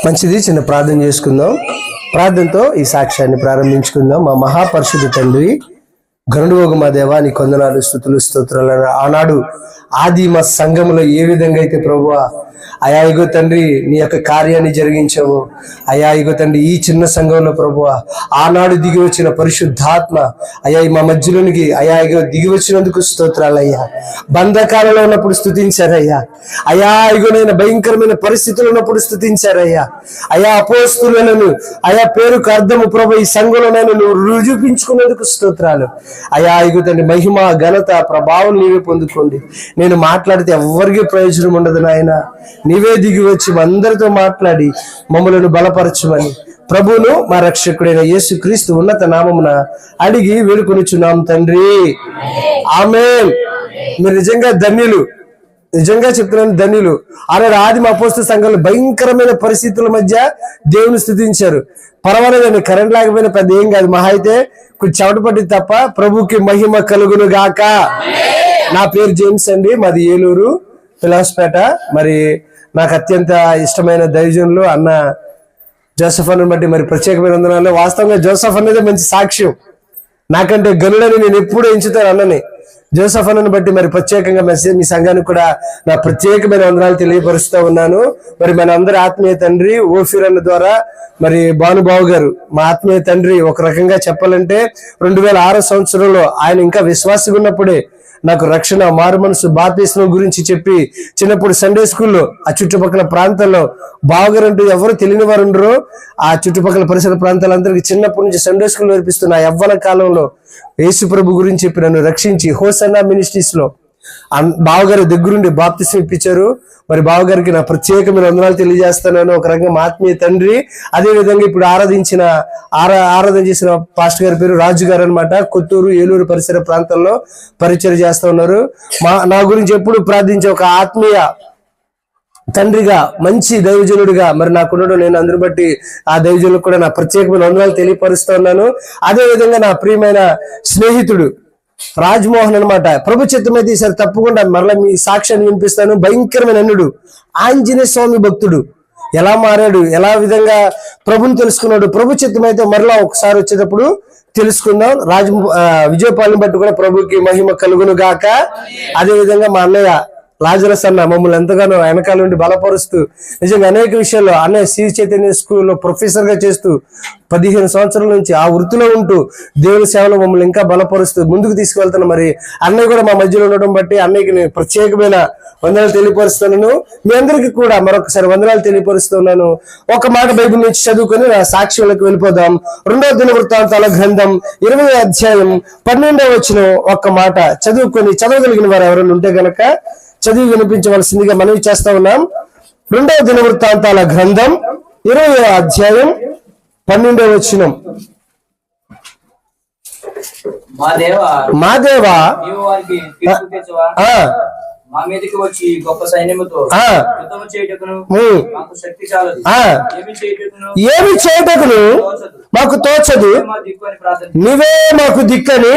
మంచిది, చిన్న ప్రార్థన చేసుకుందాం. ప్రార్థనతో ఈ సాక్ష్యాన్ని ప్రారంభించుకుందాం. మా మహాపరిశుద్ధ తండ్రి, గరుడువోగు మా దేవా, నీ కొందనాలు, స్తుతులు, స్తోత్రాలు. ఆనాడు ఆదిమ సంఘములో ఏ విధంగా అయితే ప్రభువా అయా ఇగో తండ్రి నీ యొక్క కార్యాన్ని జరిగించావు, అయా ఇగో తండ్రి ఈ చిన్న సంఘంలో ప్రభువా ఆనాడు దిగి వచ్చిన పరిశుద్ధాత్మ అయా మా మధ్యలోనికి అయా ఇగో దిగి వచ్చినందుకు స్తోత్రాలయ్యా. బంధకాలలో ఉన్నప్పుడు స్తుతించారయ్యా. అయా ఇగో నేను భయంకరమైన పరిస్థితులు ఉన్నప్పుడు స్తుతించారయ్యా. అయా అపోస్తులను అయా పేరుకు అర్థము ప్రభు ఈ సంఘంలో నేను నువ్వు రుజుపించుకున్నందుకు స్తోత్రాలు అయా. ఇగో తండ్రి మహిమ ఘనత ప్రభావం నీవే పొందుకోండి. నేను మాట్లాడితే ఎవరికి ప్రయోజనం ఉండదు నాయన, నీవే దిగి వచ్చి అందరితో మాట్లాడి మమ్మలను బలపరచమని ప్రభువును మా రక్షకుడైన యేసు క్రీస్తు ఉన్నత నామమున అడిగి వేడుకొనుచున్నాం తండ్రి, ఆమేన్. మీరు నిజంగా ధన్యులు, నిజంగా చెప్తున్నాను ధన్యులు. ఆనాడు ఆదిమ అపోస్తల సంఘంలో భయంకరమైన పరిస్థితుల మధ్య దేవుని స్తుతించారు. పర్వాలేదండి, కరెంట్ లేకపోయినా పెద్ద ఏం కాదు, మహా అయితే కొంచెం చెమట పట్టింది తప్ప. ప్రభుకి మహిమ కలుగును గాక. నా పేరు జేమ్స్ అండి, మాది ఏలూరు పిలాస్పేట. మరి నాకు అత్యంత ఇష్టమైన దైవజనులు అన్న జోసెఫ్ అన్నని బట్టి మరి ప్రత్యేకమైన వందనాలు. వాస్తవంగా జోసెఫ్ అనేది మంచి సాక్ష్యం, నాకంటే గనుడని నేను ఎప్పుడు ఎంచుతాను అన్నని. జోసెఫ్ అన్నని బట్టి మరి ప్రత్యేకంగా మీ సంఘానికి కూడా నా ప్రత్యేకమైన వందనాలు తెలియపరుస్తూ ఉన్నాను. మరి మన అందరి ఆత్మీయ తండ్రి ఓఫీర్ అన్న ద్వారా మరి భానుబాబు గారు మా ఆత్మీయ తండ్రి. ఒక రకంగా చెప్పాలంటే 2006 సంవత్సరంలో ఆయన ఇంకా విశ్వాసిగా ఉన్నప్పుడే నాకు రక్షణ, మారు మనసు, బాప్తిస్మం గురించి చెప్పి చిన్నప్పుడు సండే స్కూల్లో ఆ చుట్టుపక్కల ప్రాంతాల్లో బావగారు అంటూ ఎవరు తెలియని వారు ఉండరు. ఆ చుట్టుపక్కల పరిసర ప్రాంతాలందరికీ చిన్నప్పటి నుంచి సండే స్కూల్ నేర్పిస్తున్న ఆ యవ్వన కాలంలో యేసు ప్రభు గురించి చెప్పి నన్ను రక్షించి హోసన్నా మినిస్ట్రీస్ లో బావగారి దగ్గరుండి బాప్తిస్మం ఇప్పించారు. మరి బావగారికి నా ప్రత్యేకమైన వందనాలు తెలియజేస్తున్నాను. ఒక రకంగా మా ఆత్మీయ తండ్రి. అదే విధంగా ఇప్పుడు ఆరాధన చేసిన పాస్టర్ గారి పేరు రాజు గారు అనమాట. కొత్తూరు, ఏలూరు పరిసర ప్రాంతాల్లో పరిచయం చేస్తూ ఉన్నారు. నా గురించి ఎప్పుడు ప్రార్థించే ఒక ఆత్మీయ తండ్రిగా, మంచి దైవజనుడిగా మరి నాకున్నాడు. నేను అందరిని బట్టి ఆ దైవజనులకు కూడా నా ప్రత్యేకమైన వందనాలు తెలియపరుస్తూ ఉన్నాను. అదే విధంగా నా ప్రియమైన స్నేహితుడు రాజ్మోహన్ అనమాట. ప్రభు చిత్తమైతే ఈసారి తప్పకుండా మరలా మీ సాక్ష్యాన్ని వినిపిస్తాను. భయంకరమైన అన్నుడు, ఆంజనేయ స్వామి భక్తుడు. ఎలా మారాడు, ఎలా విధంగా ప్రభుని తెలుసుకున్నాడు. ప్రభు చిత్తమైతే మరలా ఒకసారి వచ్చేటప్పుడు తెలుసుకుందాం. విజయపాలెం బట్టి కూడా ప్రభుకి మహిమ కలుగును గాక. అదే విధంగా మా అన్నయ్య లాజరస్ అన్న మమ్మల్ని ఎంతగానో వెనకాల నుండి బలపరుస్తూ నిజంగా అనేక విషయాల్లో అన్నయ్య శ్రీ చైతన్య స్కూల్లో ప్రొఫెసర్ గా చేస్తూ 15 సంవత్సరాల నుంచి ఆ వృత్తిలో ఉంటూ దేవుని సేవలో మమ్మల్ని ఇంకా బలపరుస్తూ ముందుకు తీసుకువెళ్తాను. మరి అన్నయ్య కూడా మా మధ్యలో ఉండడం బట్టి అన్నయ్యకి నేను ప్రత్యేకమైన వందనాలు తెలియపరుస్తున్నాను. మీ అందరికీ కూడా మరొకసారి వందనాలు తెలియపరుస్తున్నాను. ఒక మాట బైబిల్ నుంచి చదువుకొని నా సాక్ష్యాలకు వెళ్ళిపోదాం. 2వ దినవృత్తాంతాల గ్రంథం 20వ అధ్యాయం 12వ వచనం ఒక్క మాట చదవగలిగిన వారు ఎవరైనా ఉంటే గనక చదివి వినిపించవలసిందిగా మనవి చేస్తా ఉన్నాం. 2వ దినవృత్తాంతాల గ్రంథం 20వ అధ్యాయం 12వ వచనం. మా దేవా మా మీదకి వచ్చి గొప్ప సైన్యముతో యుద్ధము చేయుటకును మాకు శక్తి చాలదు, ఏమి చేయుటకును మాకు తోచదు, నువ్వే మాకు దిక్కని.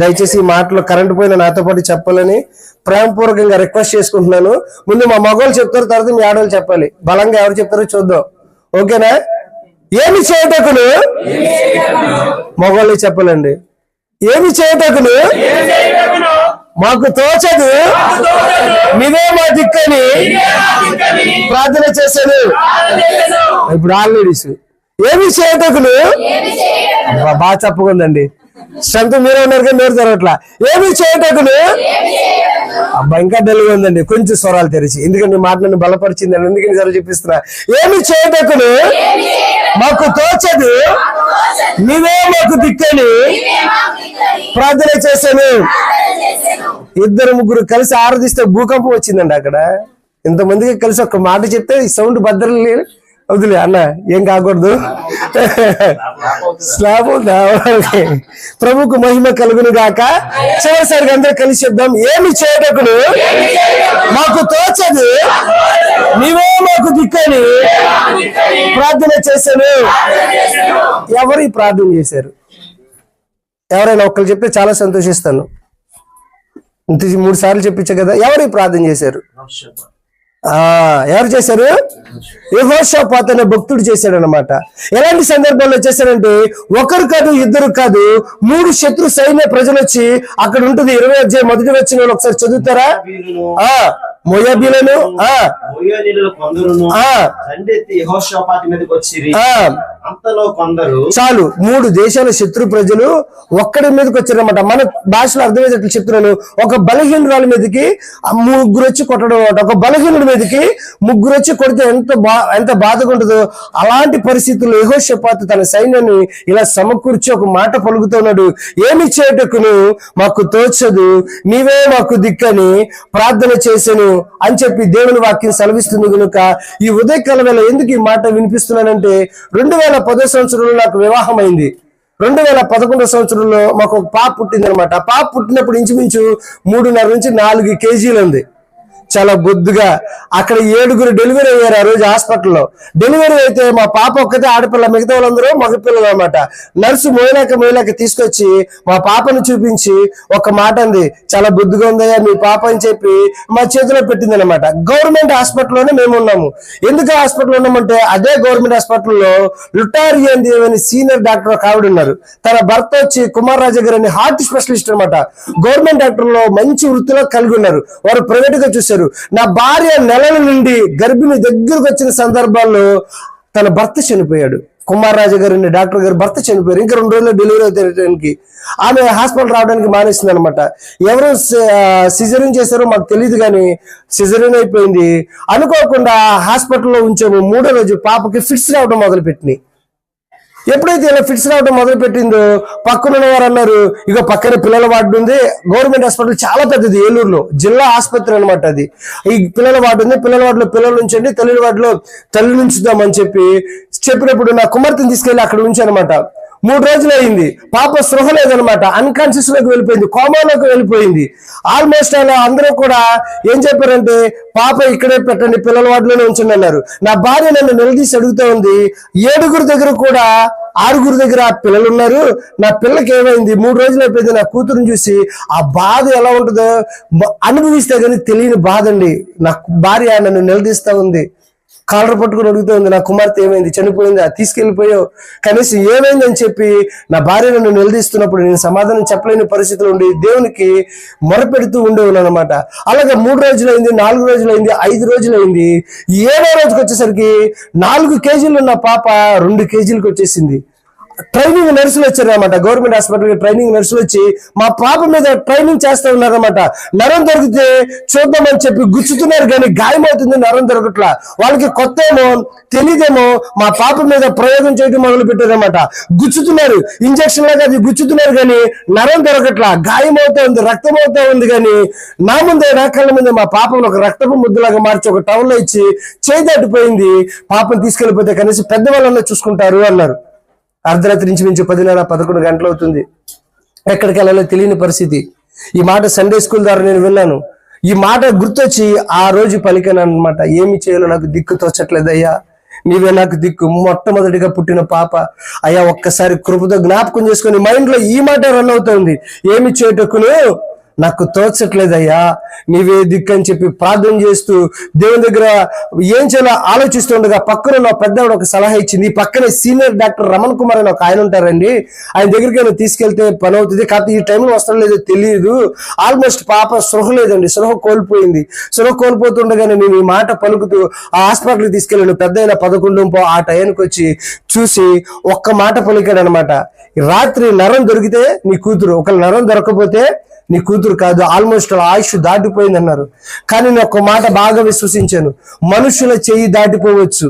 దయచేసి ఈ మాటలో కరెంట్ పోయిన నాతో పాటు చెప్పాలని ప్రేమపూర్వకంగా రిక్వెస్ట్ చేసుకుంటున్నాను. ముందు మా మగవాళ్ళు చెప్తారు, తర్వాత మీ ఆడవాళ్ళు చెప్పాలి. బలంగా ఎవరు చెప్తారో చూద్దాం, ఓకేనా? ఏమి చేయుటకును మగవాళ్ళు చెప్పాలండి. ఏమి చేయుటకును మాకు తోచదు, నీవే మా దిక్కని ప్రార్థన చేశాను. ఇప్పుడు ఆల్రెడీస్ ఏమి చేయటకును బాగా చెప్పుకుందండి. స్ట్రెంత్ మీరే ఉన్నారు కానీ మీరు జరగట్లా. ఏమి చేయటకును అబ్బా ఇంకా డల్గా ఉందండి. కొంచెం స్వరాలు తెరిచి, ఎందుకంటే మాట నన్ను బలపరిచిందని ఎందుకని సరే చూపిస్తున్నా. ఏమి చేయటకును మాకు తోచదు, నీవే మాకు దిక్కని ప్రార్థన చేశాను. 2-3 కలిసి ఆరాధిస్తే భూకంపం వచ్చిందండి అక్కడ. ఇంతమందికి కలిసి ఒక్క మాట చెప్తే ఈ సౌండ్ భద్రం లేదు. వదిలే అన్న, ఏం కాకూడదు. స్లాబ్ ప్రభుకు మహిమ కలుగును గాక. చివరిసారిగా అందరూ కలిసి చెప్దాం. ఏమి చేయటకును మాకు తోచదు, నీవే మాకు దిక్కని ప్రార్థన చేశాను. ఎవరు ఈ ప్రార్థన చేశారు? ఎవరైనా ఒక్కరు చెప్తే చాలా సంతోషిస్తాను. 3 సార్లు చెప్పించా కదా. ఎవరు ప్రార్థన చేశారు? ఎవరు చేశారు? యెహోషాపాతు అనే భక్తుడు చేశాడు అనమాట. ఎలాంటి సందర్భాల్లో చేశాడంటే ఒకరు కాదు, ఇద్దరు కాదు, 3 శత్రు సైన్య ప్రజలు వచ్చి అక్కడ ఉంటుంది. 20వ అధ్యాయం 1వ వచనంలో ఒకసారి చదువుతారా? మోయాబీలను చాలు 3 దేశాల శత్రు ప్రజలు ఒక్కడి మీదకి వచ్చారనమాట. మన భాషలో అర్థమయ్యేటట్లు చెప్తున్నాను. ఒక బలహీనురాల మీదకి 3 వచ్చి కొట్టడం అనమాట. ఒక బలహీనుడి మీదకి 3 వచ్చి కొడితే ఎంత బాధగా ఉంటుందో అలాంటి పరిస్థితుల్లో యెహోషాపాతు తన సైన్యాన్ని ఇలా సమకూర్చి ఒక మాట పలుకుతున్నాడు. ఏమి చేయటకును మాకు తోచదు, నీవే మాకు దిక్కని ప్రార్థన చేశాను అని చెప్పి దేవుని వాక్యం సెలవిస్తుంది. కనుక ఈ ఉదయకాల వేళ ఎందుకు ఈ మాట వినిపిస్తున్నానంటే 2010 సంవత్సరంలో నాకు వివాహం అయింది. 2011 సంవత్సరంలో మాకు ఒక పాప పుట్టింది అనమాట. ఆ పాప పుట్టినప్పుడు ఇంచుమించు 3.5 నుంచి 4 కేజీలు ఉంది. చాలా బొద్దుగా. అక్కడ 7 డెలివరీ అయ్యారు ఆ రోజు హాస్పిటల్లో. డెలివరీ అయితే మా పాప ఒక్కతే ఆడపిల్ల, మిగతా వాళ్ళందరూ మగపిల్లలు అనమాట. నర్సు మోయలేక తీసుకొచ్చి మా పాపను చూపించి ఒక మాట అంది, చాలా బొద్దుగా ఉందయ్యా మీ పాప అని చెప్పి మా చేతిలో పెట్టింది అనమాట. గవర్నమెంట్ హాస్పిటల్లోనే మేము ఉన్నాము. ఎందుకు హాస్పిటల్ ఉన్నామంటే అదే గవర్నమెంట్ హాస్పిటల్లో లుటారి అని సీనియర్ డాక్టర్ ఒక ఆవిడ ఉన్నారు. తన భర్త వచ్చి కుమార్ రాజా గారు అని హార్ట్ స్పెషలిస్ట్ అనమాట. గవర్నమెంట్ డాక్టర్ లో మంచి వృత్తిలో కలిగి ఉన్నారు. వారు ప్రైవేట్ గా చూశారు. నా భార్య నెలల నుండి గర్భిణి దగ్గరకు వచ్చిన సందర్భాల్లో తన భర్త చనిపోయాడు. కుమార్ రాజా గారు డాక్టర్ గారు భర్త చనిపోయారు. ఇంకా 2 రోజుల్లో డెలివరీ అవుతానికి ఆమె హాస్పిటల్ రావడానికి మానేసింది అనమాట. ఎవరు సిజరీన్ చేశారో మాకు తెలియదు, కానీ సిజరీన్ అయిపోయింది. అనుకోకుండా హాస్పిటల్లో ఉంచాము. 3వ రోజు పాపకి ఫిట్స్ రావడం మొదలుపెట్టినాయి. ఎప్పుడైతే ఇలా ఫిట్స్ రావడం మొదలు పెట్టిందో పక్కన వారు అన్నారు, ఇక పక్కన పిల్లల వార్డు ఉంది. గవర్నమెంట్ హాస్పిటల్ చాలా పెద్దది, ఏలూరులో జిల్లా ఆసుపత్రి అనమాట అది. ఈ పిల్లల వార్డు ఉంది, పిల్లల వార్డులో పిల్లలు ఉంచండి, తల్లి వార్డులో తల్లి ఉంచుదామని చెప్పినప్పుడు నా కుమార్తెను తీసుకెళ్లి అక్కడ ఉంచానమాట. 3 రోజులు అయింది. పాప స్పృహ లేదనమాట. అన్కాన్షియస్ లోకి వెళ్ళిపోయింది, కోమాలోకి వెళ్ళిపోయింది. ఆల్మోస్ట్ అలా అందరూ కూడా ఏం చెప్పారంటే పాప ఇక్కడే పెట్టండి, పిల్లల వార్డులోనే ఉంచండి అన్నారు. నా భార్య నన్ను నిలదీసి అడుగుతా ఉంది, 7 దగ్గర కూడా 6 దగ్గర పిల్లలు ఉన్నారు, నా పిల్లకి ఏమైంది? 3 రోజులు అయిపోయింది. నా కూతురుని చూసి ఆ బాధ ఎలా ఉంటుందో అనుభవిస్తే కానీ తెలియని బాధ అండి. నా భార్య నన్ను నిలదీస్తా ఉంది, కాలర్ పట్టుకుని అడుగుతూ ఉంది, నా కుమార్తె ఏమైంది? చనిపోయిందా? తీసుకెళ్లిపోయావు? కనీసం ఏమైందని చెప్పి నా భార్య నన్ను నిలదీస్తున్నప్పుడు నేను సమాధానం చెప్పలేని పరిస్థితిలో ఉండి దేవునికి మొరపెడుతూ ఉండేవాను అనమాట. అలాగే 3 రోజులు అయింది, 4 రోజులు అయింది, 5 రోజులు అయింది. 7వ రోజుకి వచ్చేసరికి 4 కేజీలు ఉన్న పాప 2 కేజీలకు వచ్చేసింది. ట్రైనింగ్ నర్సులు వచ్చారనమాట. గవర్నమెంట్ హాస్పిటల్ ట్రైనింగ్ నర్సులు వచ్చి మా పాప మీద ట్రైనింగ్ చేస్తూ ఉన్నారనమాట. నరం దొరికితే చూద్దామని చెప్పి గుచ్చుతున్నారు, కానీ గాయమవుతుంది, నరం దొరకట్లా. వాళ్ళకి కొత్త ఏమో తెలియదేమో మా పాప మీద ప్రయోగం చేయడం మొదలు పెట్టారనమాట. గుచ్చుతున్నారు, ఇంజక్షన్ లాగా అది గుచ్చుతున్నారు, కానీ నరం దొరకట్లా, గాయమవుతా ఉంది, రక్తం అవుతా ఉంది. కానీ నా ముందే నా కళ్ళ ముందే మా పాపను ఒక రక్తపు ముద్దులాగా మార్చి ఒక టవల్లో ఇచ్చి చేయి దాటిపోయింది, పాపను తీసుకెళ్లిపోతే కనీసం పెద్దవాళ్ళన్నా చూసుకుంటారు అన్నారు. అర్ధరాత్రి నుంచి 10:30-11 గంటలు అవుతుంది. ఎక్కడికి వెళ్ళాలో తెలియని పరిస్థితి. ఈ మాట సండే స్కూల్ ద్వారా నేను విన్నాను. ఈ మాట గుర్తొచ్చి ఆ రోజు పలికాను అనమాట. ఏమి చేయాలో నాకు దిక్కు తోచట్లేదు అయ్యా, నీవే నాకు దిక్కు. మొట్టమొదటిగా పుట్టిన పాప అయ్యా, ఒక్కసారి కృపతో జ్ఞాపకం చేసుకుని మైండ్ లో ఈ మాట రన్ అవుతుంది, ఏమి చేయటకును నాకు తోచట్లేదయ్యా, నీవే దిక్కు అని చెప్పి ప్రార్థన చేస్తూ దేవుని దగ్గర ఏం చేయాలో ఆలోచిస్తుండగా పక్కన నా పెద్దవాడు ఒక సలహా ఇచ్చింది. ఈ పక్కనే సీనియర్ డాక్టర్ రమణ్ కుమార్ అని ఒక ఆయన ఉంటారండి, ఆయన దగ్గరికి నేను తీసుకెళ్తే పని అవుతుంది, కాకపోతే ఈ టైంలో వస్తాడో లేదో తెలియదు. ఆల్మోస్ట్ పాప సృహ లేదండి, సృహ కోల్పోయింది. సృహ కోల్పోతుండగానే నేను ఈ మాట పలుకుతూ ఆ హాస్పిటల్కి తీసుకెళ్ళాను. పెద్ద అయిన 11 ఆ టైంకి వచ్చి చూసి ఒక్క మాట పలికాడు అనమాట, రాత్రి నరం దొరికితే నీ కూతురు, ఒకవేళ నరం దొరకకపోతే నీ కూతురు కాదు, ఆల్మోస్ట్ ఆయుష్ దాటిపోయింది అన్నారు. కానీ నేను ఒక మాట బాగా విశ్వసించాను, మనుషుల చేయి దాటిపోవచ్చు,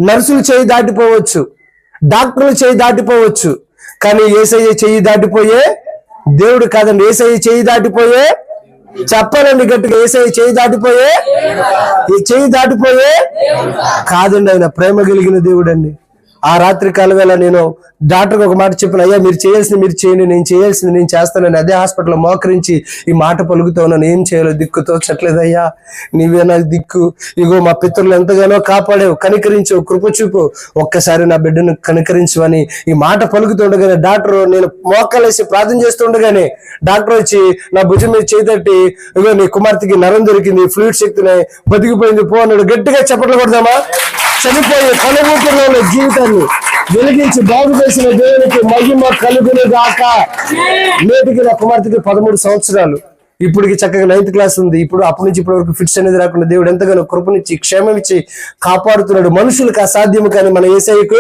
నర్సులు చేయి దాటిపోవచ్చు, డాక్టర్లు చేయి దాటిపోవచ్చు, కానీ యేసయ్య చేయి దాటిపోయే దేవుడు కాదండి. యేసయ్య చేయి దాటిపోయే, చెప్పాలండి గట్టిగా, యేసయ్య చేయి దాటిపోయే కాదండి, ఆయన ప్రేమ కలిగిన దేవుడు అండి. ఆ రాత్రి కాల వేళ నేను డాక్టర్కి ఒక మాట చెప్పిన, అయ్యా మీరు చేయాల్సింది మీరు చేయండి, నేను చేయాల్సింది నేను చేస్తానని అదే హాస్పిటల్లో మోకరించి ఈ మాట పలుకుతా ఉన్నాను. ఏం చేయాలో దిక్కు తోచట్లేదయ్యా, నీవే నాకు దిక్కు. ఇగో మా పితరులు ఎంతగానో కాపాడావు, కనికరించు, కృప చూపు, ఒక్కసారి నా బిడ్డను కనికరించు అని ఈ మాట పలుకుతుండగానే డాక్టర్, నేను మోకాలేసి ప్రార్థన చేస్తుండగానే డాక్టర్ వచ్చి నా భుజం మీద చేతట్టి, ఇగో నీ కుమార్తెకి నరం దొరికింది, ఫ్లూయిడ్ శక్తినే, బతికిపోయింది, పో అన్నాడు. గట్టిగా చప్పట్లు కొడదామా? చనిపోయే కనుమూపులో జీవితాన్ని వెలిగించి బాగు చేసిన దేవునికి మహిమ కలుగును గాక. నేటికి నా కుమార్తెకి 13 సంవత్సరాలు, ఇప్పటికి చక్కగా 9th క్లాస్ ఉంది. ఇప్పుడు అప్పటి నుంచి ఇప్పటి వరకు ఫిట్స్ అనేది రాకుండా దేవుడు ఎంతగానో కృపనిచ్చి క్షేమం ఇచ్చి కాపాడుతున్నాడు. మనుషులకు అసాధ్యము కానీ మన యేసయ్యకు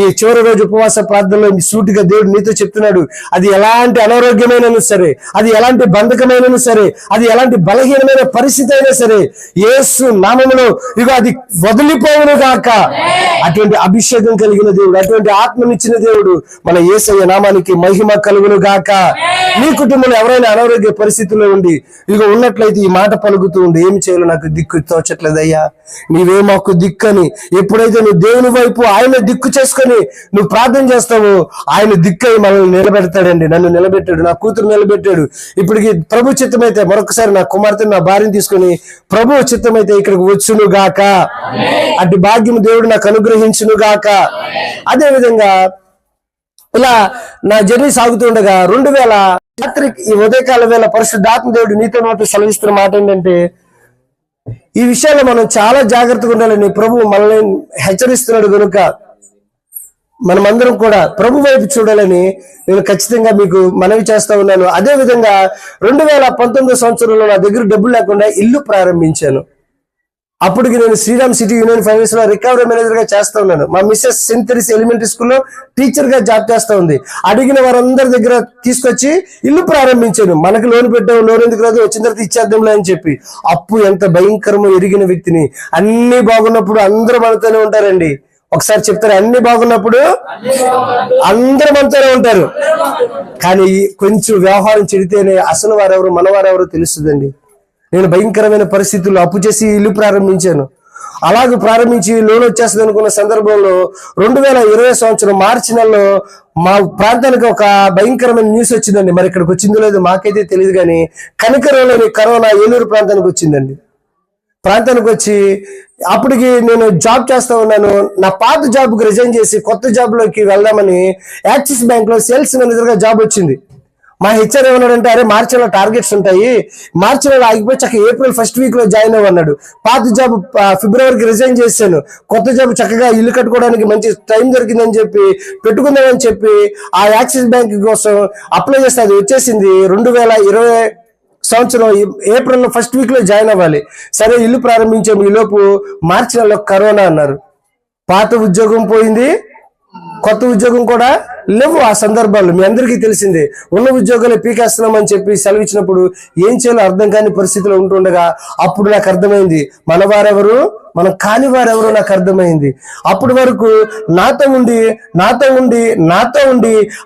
ఈ చివరి రోజు ఉపవాస ప్రార్థనలో సూటిగా దేవుడు నీతో చెప్తున్నాడు, అది ఎలాంటి అనారోగ్యమైనా సరే, అది ఎలాంటి బంధకమైనా సరే, అది ఎలాంటి బలహీనమైన పరిస్థితి అయినా సరే, యేసు నామములో ఇగో అది వదిలిపోవును గాక. అటువంటి అభిషేకం కలిగిన దేవుడు, అటువంటి ఆత్మనిచ్చిన దేవుడు మన యేసయ్య నామానికి మహిమ కలుగును గాక. నీ కుటుంబంలో ఎవరైనా అనారోగ్య పరిస్థితుల్లో ఉండి ఇగో ఉన్నట్లయితే ఈ మాట పలుకుతూ ఉండి, ఏమి చేయాలో నాకు దిక్కు తోచట్లేదయ్యా, నీవే మాకు దిక్కని. ఎప్పుడైతే నువ్వు దేవుని వైపు ఆయన దిక్కు చేసుకొని నువ్వు ప్రార్థన చేస్తావో ఆయన దిక్కై మనల్ని నిలబెడతాడండి. నన్ను నిలబెట్టాడు, నా కూతురు నిలబెట్టాడు. ఇప్పటికి ప్రభు చిత్తమైతే మరొకసారి నా కుమార్తెను, నా భార్యను తీసుకొని ప్రభు చిత్తమైతే ఇక్కడికి వచ్చును గాక. అటు భాగ్యం దేవుడు నాకు అనుగ్రహించును గాక. అదే విధంగా ఇలా నా జర్నీ సాగుతుండగా 2000 రాత్రి ఈ ఉదయకాల వేళ పరిశుద్ధాత్మ దేవుడు నీతో నాతో సెలవిస్తున్న మాట ఏంటంటే, ఈ విషయాల్లో మనం చాలా జాగ్రత్తగా ఉండాలని ప్రభు మనల్ని హెచ్చరిస్తున్నాడు. కనుక మనమందరం కూడా ప్రభు వైపు చూడాలని నేను ఖచ్చితంగా మీకు మనవి చేస్తా ఉన్నాను. అదే విధంగా 2019 సంవత్సరంలో నా దగ్గర డబ్బులు లేకుండా ఇల్లు ప్రారంభించాను. అప్పటికి నేను శ్రీరామ్ సిటీ యూనియన్ ఫైనాన్స్ లో రికవరీ మేనేజర్ గా చేస్తా ఉన్నాను. మా మిస్సెస్ సెయింట్ తెరీసా ఎలిమెంటరీ స్కూల్లో టీచర్ గా జాబ్ చేస్తా ఉంది. అడిగిన వారందరి దగ్గర తీసుకొచ్చి ఇల్లు ప్రారంభించాను. మనకి లోన్ పెట్టాము, లోన్ ఎందుకు రాదు, వచ్చిన తర్వాత ఇచ్చేద్దాంలే అని చెప్పి. అప్పు ఎంత భయంకరమో ఎరిగిన వ్యక్తిని. అన్ని బాగున్నప్పుడు అందరూ మనతోనే ఉంటారండి. ఒకసారి చెప్తారు, అన్ని బాగున్నప్పుడు అందరూ మనతోనే ఉంటారు, కానీ కొంచెం వ్యవహారం చెడితేనే అసలు వారెవరు మనవారెవరో తెలుస్తుందండి. నేను భయంకరమైన పరిస్థితుల్లో అప్పు చేసి ఇల్లు ప్రారంభించాను. అలాగే ప్రారంభించి లోన్ వచ్చేస్తుంది అనుకున్న సందర్భంలో 2020 సంవత్సరం మార్చి నెలలో మా ప్రాంతానికి ఒక భయంకరమైన న్యూస్ వచ్చిందండి. మరి ఇక్కడికి వచ్చిందో లేదో మాకైతే తెలియదు, కానీ కనికరంలోని కరోనా ఏలూరు ప్రాంతానికి వచ్చిందండి. ప్రాంతానికి వచ్చి అప్పటికి నేను జాబ్ చేస్తా ఉన్నాను. నా పాత జాబ్కి రిజైన్ చేసి కొత్త జాబ్ లోకి వెళ్దామని యాక్సిస్ బ్యాంక్ లో సేల్స్ మేనేజర్ గా జాబ్ వచ్చింది. మా హెచ్ఆర్ ఏమన్నాడంటే, అరే మార్చి నెల టార్గెట్స్ ఉంటాయి, మార్చి నెల ఆగిపోయి చక్కగా ఏప్రిల్ ఫస్ట్ వీక్ లో జాయిన్ అవ్వన్నాడు. పాత జాబ్ ఫిబ్రవరికి రిజైన్ చేశాను. కొత్త జాబ్ చక్కగా ఇల్లు కట్టుకోవడానికి మంచి టైం దొరికిందని చెప్పి పెట్టుకుందామని చెప్పి ఆ యాక్సిస్ బ్యాంక్ కోసం అప్లై చేస్తే అది వచ్చేసింది. 2020 సంవత్సరం ఏప్రిల్ ఫస్ట్ వీక్ లో జాయిన్ అవ్వాలి. సరే ఇల్లు ప్రారంభించాము. ఈలోపు మార్చి నెలలో కరోనా అన్నారు. పాత ఉద్యోగం పోయింది, కొత్త ఉద్యోగం కూడా లేవు. ఆ సందర్భాల్లో మీ అందరికీ తెలిసిందే. ఉన్న ఉద్యోగాలు పీకేస్తున్నామని చెప్పి సెలవిచ్చినప్పుడు ఏం చేయాలో అర్థం కాని పరిస్థితిలో ఉంటుండగా అప్పుడు నాకు అర్థమైంది, మన వారెవరు మనం కాని వారెవరో నాకు అర్థమైంది. అప్పటి వరకు నాతో ఉండి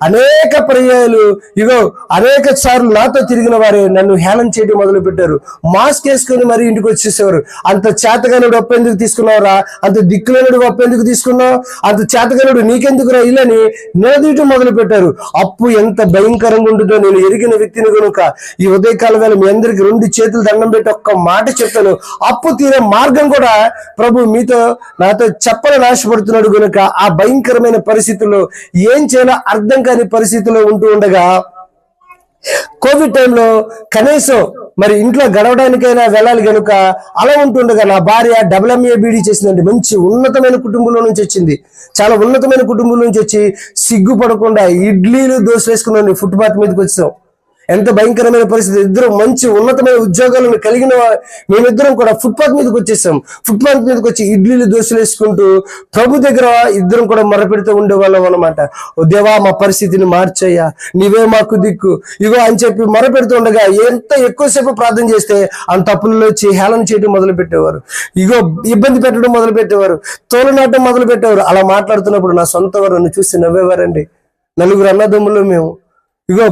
అనేక పర్యాయాలు ఇగో అనేక సార్లు నాతో తిరిగిన వారే నన్ను హేళన చేయడం మొదలు పెట్టారు. మాస్క్ వేసుకుని మరి ఇంటికి వచ్చేసేవారు. అంత చేతగానుడు ఒప్పెందుకు తీసుకున్నావురా, అంత దిక్కులేనుడు ఒప్పెందుకు తీసుకున్నావు, అంత చేతగానుడు నీకెందుకురా ఇల్లని నిలదీయటం మొదలు పెట్టారు. అప్పు ఎంత భయంకరంగా ఉంటుందో నేను ఎరిగిన వ్యక్తిని కనుక ఈ ఉదయకాల వేళ మీ అందరికి 2 చేతులు దండం పెట్టి ఒక్క మాట చెప్తాను. అప్పు తీరే మార్గం కూడా ప్రభు మీతో నాతో చెప్పని ఆశపడుతున్నాడు కనుక ఆ భయంకరమైన పరిస్థితుల్లో ఏం చేయాలో అర్థం కాని పరిస్థితుల్లో ఉంటూ ఉండగా కోవిడ్ టైంలో కనీసం మరి ఇంట్లో గడవడానికైనా వెళ్ళాలి కనుక అలా ఉంటుండగా నా భార్య MA BD చేసిందండి. మంచి ఉన్నతమైన కుటుంబంలో నుంచి వచ్చింది. చాలా ఉన్నతమైన కుటుంబం నుంచి వచ్చి సిగ్గుపడకుండా ఇడ్లీలు దోశలు వేసుకున్నాను. ఫుట్పాత్ మీదకి వచ్చాం. ఎంత భయంకరమైన పరిస్థితి. ఇద్దరు మంచి ఉన్నతమైన ఉద్యోగాలను కలిగిన మేమిద్దరం కూడా ఫుట్పాత్ మీదకి వచ్చేసాం. ఫుట్పాత్ మీదకి వచ్చి ఇడ్లీలు దోశలు వేసుకుంటూ ప్రభు దగ్గర ఇద్దరం కూడా మొరపెడుతూ ఉండేవాళ్ళం అనమాట. ఓ దేవా, మా పరిస్థితిని మార్చయ్యా, నీవే మాకు దిక్కు ఇగో అని చెప్పి మొరపెడుతూ ఉండగా ఎంత ఎక్కువసేపు ప్రార్థన చేస్తే అంత తప్పుల్లో వచ్చి హేళన చేయడం మొదలు పెట్టేవారు. ఇగో ఇబ్బంది పెట్టడం మొదలు పెట్టేవారు, తోలనాటం మొదలు పెట్టేవారు. అలా మాట్లాడుతున్నప్పుడు నా సొంత వారు నన్ను చూసి నవ్వేవారండి. 4 అన్నదమ్ములు మేము. ఇగో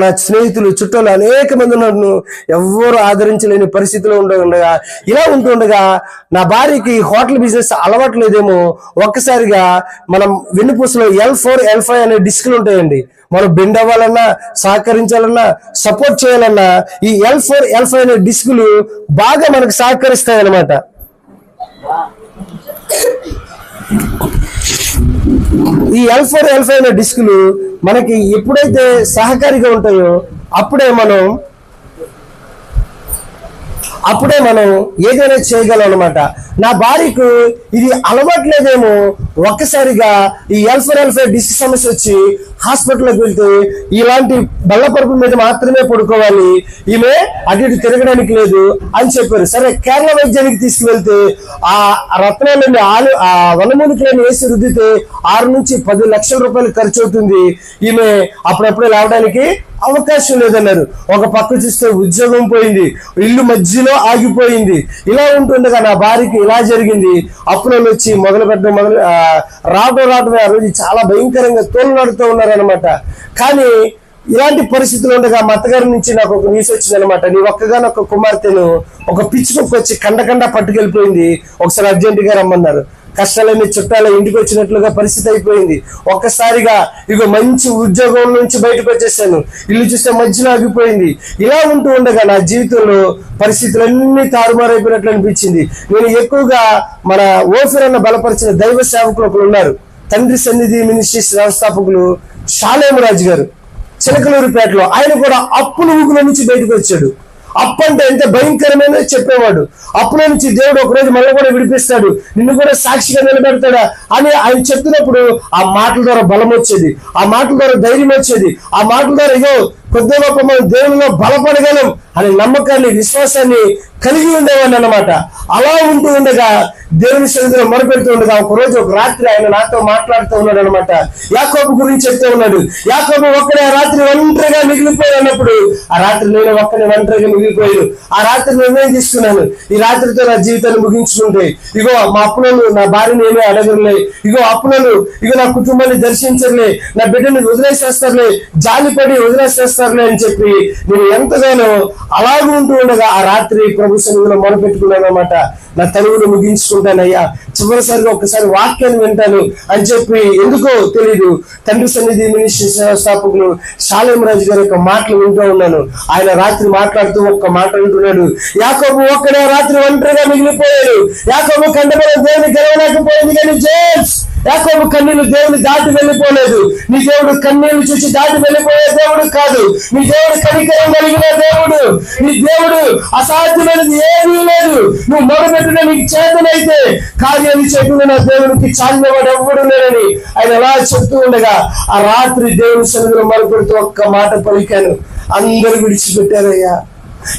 నా స్నేహితులు చుట్టాలు అనేక మంది నన్ను ఎవ్వరు ఆదరించలేని పరిస్థితిలో ఉండగా ఇలా ఉంటుండగా నా భార్యకి హోటల్ బిజినెస్ అలవాట్లేదేమో ఒక్కసారిగా మనం వెన్నుపూసలో L4 L5 అనే డిస్కులు ఉంటాయండి. మనం బెండ్ అవ్వాలన్నా, సహకరించాలన్నా, సపోర్ట్ చేయాలన్నా ఈ L4 L5 అనే డిస్కులు బాగా మనకు సహకరిస్తాయి అన్నమాట. ఈ L4 L5 అనే డిస్కులు మనకి ఎప్పుడైతే సహకారిగా ఉంటాయో అప్పుడే మనం ఏదైనా చేయగలం అనమాట. నా భార్యకు ఇది అలవాట్లేదేమో ఒక్కసారిగా ఈ L4 L5 డిస్క్ సమస్య వచ్చి హాస్పిటల్కి వెళ్తే ఇలాంటి బల్లపరుపు మీద మాత్రమే పడుకోవాలి, ఈమె అటు ఇటు తిరగడానికి లేదు అని చెప్పారు. సరే కేరళ వైద్యానికి తీసుకువెళ్తే ఆ రత్నాలని ఆ వనమూలికలను వేసి రుద్దితే 6 నుంచి 10 లక్షల రూపాయలు ఖర్చు అవుతుంది, ఈమె అప్పుడప్పుడు లేవడానికి అవకాశం లేదన్నారు. ఒక పక్క చూస్తే ఉద్యోగం పోయింది, ఇల్లు మధ్యలో ఆగిపోయింది. ఇలా ఉంటుండగా నా భార్యకి ఇలా జరిగింది. అప్పులలో వచ్చి రావడం ఆ రోజు చాలా భయంకరంగా తోలునాడుతూ ఉన్నారనమాట. కానీ ఇలాంటి పరిస్థితులు ఉండగా మా అత్తగారి నుంచి నాకు ఒక న్యూస్ వచ్చింది అనమాట. నీ ఒక్కగానొక్క కుమార్తెను ఒక పిచ్చుకొక్క వచ్చి కండ పట్టుకెళ్ళిపోయింది, ఒకసారి అర్జెంటుగా రమ్మన్నారు. కష్టాలన్నీ చుట్టాల ఇంటికి వచ్చినట్లుగా పరిస్థితి అయిపోయింది. ఒక్కసారిగా ఇగో మంచి ఉద్యోగం నుంచి బయటకు వచ్చేసాను, ఇల్లు చూస్తే మధ్యలో ఆగిపోయింది. ఇలా ఉంటూ ఉండగా నా జీవితంలో పరిస్థితులన్నీ తారుమారైపోయినట్లు అనిపించింది. నేను ఎక్కువగా మన ఓఫిర్ అన్న బలపరిచిన దైవ సేవకులు ఒకరు ఉన్నారు, తండ్రి సన్నిధి మినిస్ట్రీస్ వ్యవస్థాపకులు షాలేము రాజు గారు, చిలకలూరుపేటలో. ఆయన కూడా అప్పుల ఊగుల నుంచి బయటకు వచ్చాడు. అప్పు అంటే ఎంత భయంకరమైన చెప్పేవాడు. అప్పుల నుంచి దేవుడు ఒకరోజు మళ్ళీ కూడా విడిపిస్తాడు, నిన్ను కూడా సాక్షిగా నిలబెడతాడా అని ఆయన చెప్తున్నప్పుడు ఆ మాటల ద్వారా బలం వచ్చేది, ఆ మాటల ద్వారా ధైర్యం వచ్చేది, ఆ మాటల ద్వారా ఇగో కొద్ది గొప్ప మనం దేవునిలో బలపడగలం అనే నమ్మకాన్ని, విశ్వాసాన్ని కలిగి ఉండేవాడిని అన్నమాట. అలా ఉంటూ ఉండగా దేవుని సన్నిధిలో మొరపెడుతూ ఉండగా ఒకరోజు ఒక రాత్రి ఆయన నాతో మాట్లాడుతూ ఉన్నాడు అనమాట. యాకోబు గురించి చెప్తూ ఉన్నాడు. యాకోబు ఒక్కడే ఆ రాత్రి ఒంటరిగా మిగిలిపోయాడు అన్నప్పుడు ఆ రాత్రి నేను ఒక్కడే ఒంటరిగా మిగిలిపోయాను. ఆ రాత్రి నిర్ణయం తీసుకున్నాను, ఈ రాత్రితో నా జీవితాన్ని ముగించుకుంటే ఇగో మా అప్పులను, నా భార్యని ఏమీ అడగరులే, ఇగో అప్పులను, ఇగో నా కుటుంబాన్ని దర్శించరులే, నా బిడ్డని వదిలేసేస్తారులే, జాలిపడి వదిలేసేస్తారులే అని చెప్పి నేను ఎంతగానో అలాగే ఉంటూ ఉండగా ఆ రాత్రి ప్రభు సన్నిధిలో మొదలుపెట్టుకున్నాను అనమాట. నా తనువును ముగించుకుంటానయ్యా, చివరిసారిగా ఒక్కసారి వాక్యాన్ని వింటాను అని చెప్పి ఎందుకో తెలీదు తండ్రి సన్నిధి మినిస్ట్రీ వ్యవస్థాపకులు షాలేం రాజు గారి యొక్క మాటలు వింటూ ఉన్నాను. ఆయన రాత్రి మాట్లాడుతూ ఒక్క మాట వింటున్నాడు. యాకోబు ఒక్కడే రాత్రి ఒంటరిగా మిగిలిపోయాడు. యాకోబు కంటబలం దేవుని గెలవలేకపోయింది, కానీ జేమ్స్ యాకోబు కన్నీళ్లు దేవుని దాటి వెళ్ళిపోలేదు. నీ దేవుడు కన్నీళ్లు చూసి దాటి వెళ్ళిపోయే దేవుడు కాదు. నీ దేవుడు కనికరం కలిగిన దేవుడు. నీ దేవుడు అసాధ్యమైనది ఏమీ లేదు. నువ్వు మొదలుపెట్టిన నీకు చేతనైతే కార్యాన్ని చేయకుండా నా దేవుడికి చాలినవాడు ఎవ్వడు లేడని ఆయన అలా చెప్తూ ఉండగా ఆ రాత్రి దేవుని సన్నిధిలో మొదలుపెడుతూ ఒక్క మాట పలికాను. అందరూ విడిచిపెట్టారయ్యా.